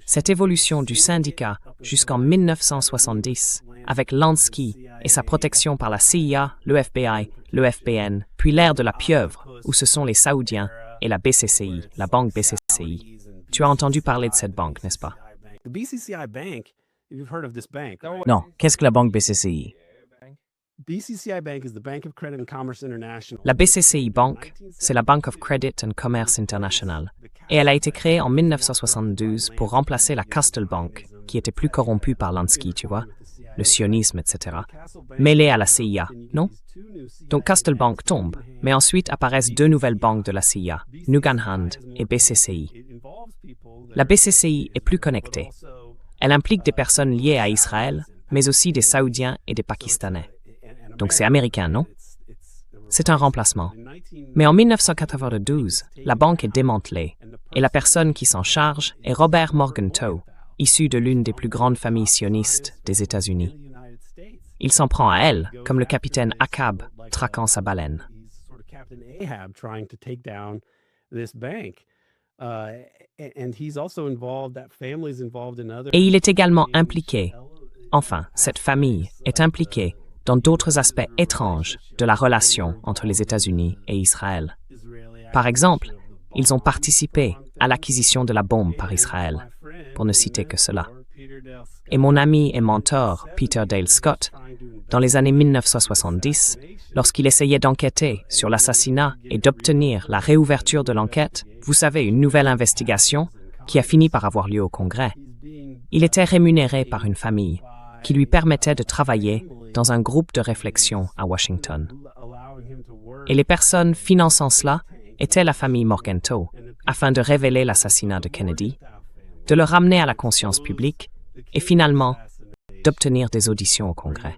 Cette évolution du syndicat jusqu'en 1970, avec Lansky et sa protection par la CIA, le FBI, le FBN, puis l'ère de la pieuvre, où ce sont les Saoudiens, et la BCCI, la banque BCCI. Tu as entendu parler de cette banque, n'est-ce pas? Non, qu'est-ce que la banque BCCI? La BCCI Bank, c'est la Bank of Credit and Commerce International, et elle a été créée en 1972 pour remplacer la Castle Bank, qui était plus corrompue par Lansky, tu vois, le sionisme, etc., mêlée à la CIA, non? Donc Castle Bank tombe, mais ensuite apparaissent deux nouvelles banques de la CIA, Nugan Hand et BCCI. La BCCI est plus connectée. Elle implique des personnes liées à Israël, mais aussi des Saoudiens et des Pakistanais. Donc c'est américain, non? C'est un remplacement. Mais en 1992, la banque est démantelée, et la personne qui s'en charge est Robert Morgenthau, issu de l'une des plus grandes familles sionistes des États-Unis. Il s'en prend à elle, comme le capitaine Ahab traquant sa baleine. Et il est également impliqué, enfin, cette famille est impliquée dans d'autres aspects étranges de la relation entre les États-Unis et Israël. Par exemple, ils ont participé à l'acquisition de la bombe par Israël, pour ne citer que cela. Et mon ami et mentor, Peter Dale Scott, dans les années 1970, lorsqu'il essayait d'enquêter sur l'assassinat et d'obtenir la réouverture de l'enquête, vous savez, une nouvelle investigation qui a fini par avoir lieu au Congrès, il était rémunéré par une famille qui lui permettait de travailler dans un groupe de réflexion à Washington. Et les personnes finançant cela étaient la famille Morgenthau, afin de révéler l'assassinat de Kennedy, de le ramener à la conscience publique et finalement d'obtenir des auditions au Congrès.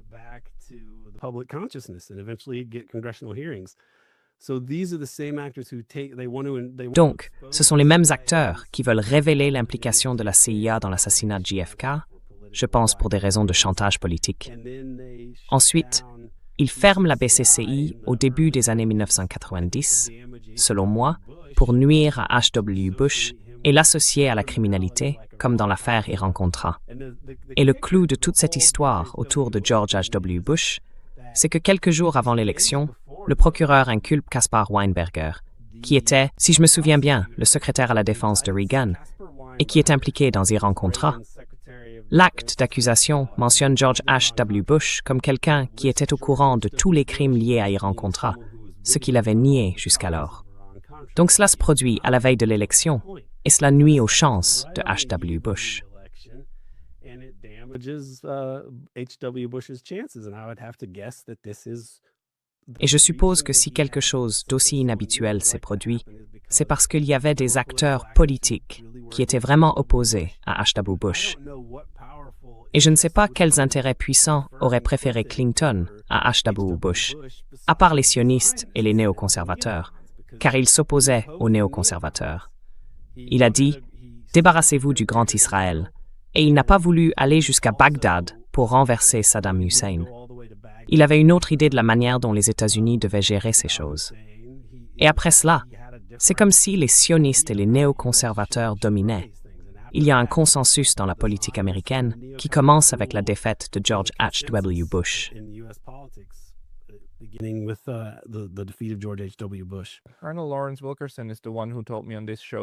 Donc, ce sont les mêmes acteurs qui veulent révéler l'implication de la CIA dans l'assassinat de JFK, je pense pour des raisons de chantage politique. Ensuite, ils ferment la BCCI au début des années 1990, selon moi, pour nuire à H.W. Bush et l'associer à la criminalité, comme dans l'affaire Iran-Contra. Et le clou de toute cette histoire autour de George H.W. Bush, c'est que quelques jours avant l'élection, le procureur inculpe Caspar Weinberger, qui était, si je me souviens bien, le secrétaire à la défense de Reagan, et qui est impliqué dans Iran-Contra. L'acte d'accusation mentionne George H.W. Bush comme quelqu'un qui était au courant de tous les crimes liés à Iran-Contra, ce qu'il avait nié jusqu'alors. Donc cela se produit à la veille de l'élection, et cela nuit aux chances de H.W. Bush. Et je suppose que si quelque chose d'aussi inhabituel s'est produit, c'est parce qu'il y avait des acteurs politiques qui étaient vraiment opposés à H.W. Bush. Et je ne sais pas quels intérêts puissants auraient préféré Clinton à H.W. Bush, à part les sionistes et les néoconservateurs, car il s'opposait aux néoconservateurs. Il a dit « Débarrassez-vous du grand Israël », et il n'a pas voulu aller jusqu'à Bagdad pour renverser Saddam Hussein. Il avait une autre idée de la manière dont les États-Unis devaient gérer ces choses. Et après cela, c'est comme si les sionistes et les néoconservateurs dominaient. Il y a un consensus dans la politique américaine qui commence avec la défaite de George H.W. Bush.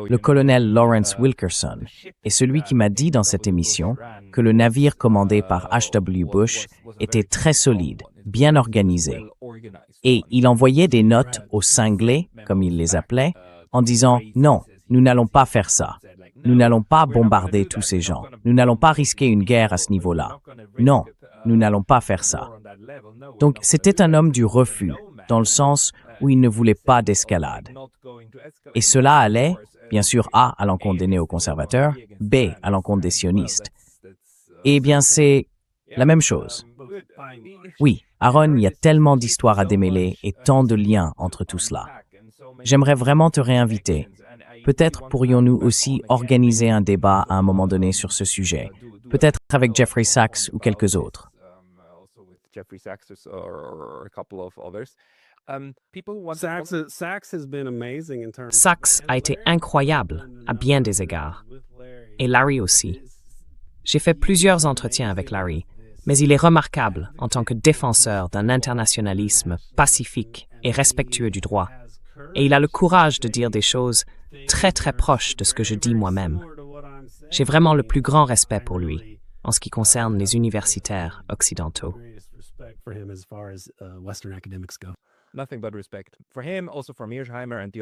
Le colonel Lawrence Wilkerson est celui qui m'a dit dans cette émission que le navire commandé par H.W. Bush était très solide, bien organisé. Et il envoyait des notes aux cinglés, comme il les appelait, en disant « Non, nous n'allons pas faire ça. Nous n'allons pas bombarder tous ces gens. Nous n'allons pas risquer une guerre à ce niveau-là. Non, nous n'allons pas faire ça. » Donc, c'était un homme du refus, dans le sens où il ne voulait pas d'escalade. Et cela allait, bien sûr, A, à l'encontre des néoconservateurs, B, à l'encontre des sionistes. Eh bien, c'est la même chose. Oui, Aaron, il y a tellement d'histoires à démêler et tant de liens entre tout cela. J'aimerais vraiment te réinviter. Peut-être pourrions-nous aussi organiser un débat à un moment donné sur ce sujet, peut-être avec Jeffrey Sachs ou quelques autres. Sachs a été incroyable à bien des égards, et Larry aussi. J'ai fait plusieurs entretiens avec Larry, mais il est remarquable en tant que défenseur d'un internationalisme pacifique et respectueux du droit, et il a le courage de dire des choses très très proches de ce que je dis moi-même. J'ai vraiment le plus grand respect pour lui en ce qui concerne les universitaires occidentaux.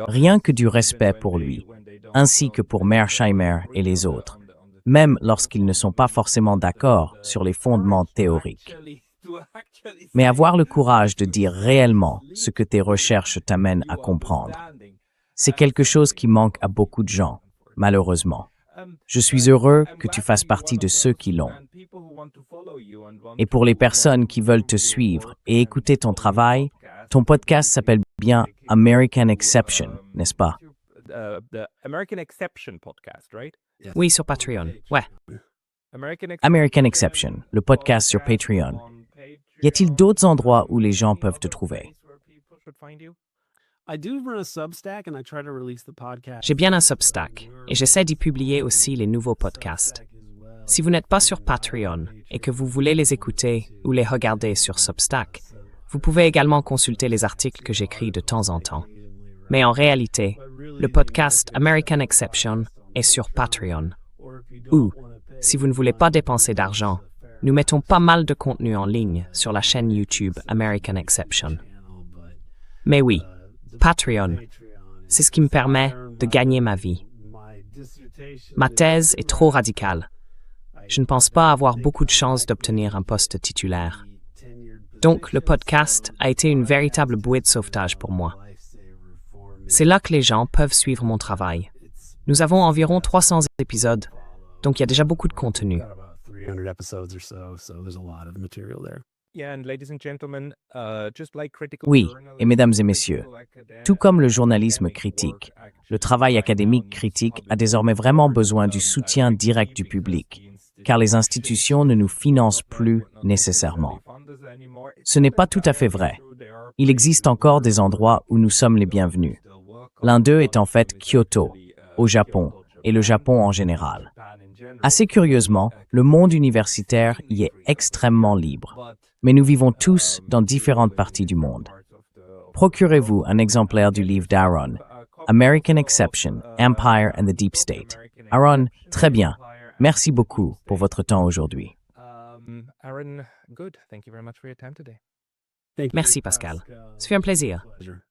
Rien que du respect pour lui, ainsi que pour Mearsheimer et les autres, même lorsqu'ils ne sont pas forcément d'accord sur les fondements théoriques. Mais avoir le courage de dire réellement ce que tes recherches t'amènent à comprendre, c'est quelque chose qui manque à beaucoup de gens, malheureusement. Je suis heureux que tu fasses partie de ceux qui l'ont. Et pour les personnes qui veulent te suivre et écouter ton travail, ton podcast s'appelle bien American Exception, n'est-ce pas? Oui, sur Patreon, ouais. American Exception, le podcast sur Patreon. Y a-t-il d'autres endroits où les gens peuvent te trouver? J'ai bien un Substack et j'essaie d'y publier aussi les nouveaux podcasts. Si vous n'êtes pas sur Patreon et que vous voulez les écouter ou les regarder sur Substack, vous pouvez également consulter les articles que j'écris de temps en temps. Mais en réalité, le podcast American Exception est sur Patreon. Ou, si vous ne voulez pas dépenser d'argent, nous mettons pas mal de contenu en ligne sur la chaîne YouTube American Exception. Mais oui, Patreon, c'est ce qui me permet de gagner ma vie. Ma thèse est trop radicale. Je ne pense pas avoir beaucoup de chances d'obtenir un poste titulaire. Donc, le podcast a été une véritable bouée de sauvetage pour moi. C'est là que les gens peuvent suivre mon travail. Nous avons environ 300 épisodes, donc il y a déjà beaucoup de contenu. Oui, et mesdames et messieurs, tout comme le journalisme critique, le travail académique critique a désormais vraiment besoin du soutien direct du public, car les institutions ne nous financent plus nécessairement. Ce n'est pas tout à fait vrai. Il existe encore des endroits où nous sommes les bienvenus. L'un d'eux est en fait Kyoto, au Japon, et le Japon en général. Assez curieusement, le monde universitaire y est extrêmement libre, mais nous vivons tous dans différentes parties du monde. Procurez-vous un exemplaire du livre d'Aaron, American Exception, Empire and the Deep State. Aaron, très bien. Merci beaucoup pour votre temps aujourd'hui. Aaron, good. Thank you very much for your time today. Thank you, Merci Pascal. Ce fut un plaisir. Pleasure.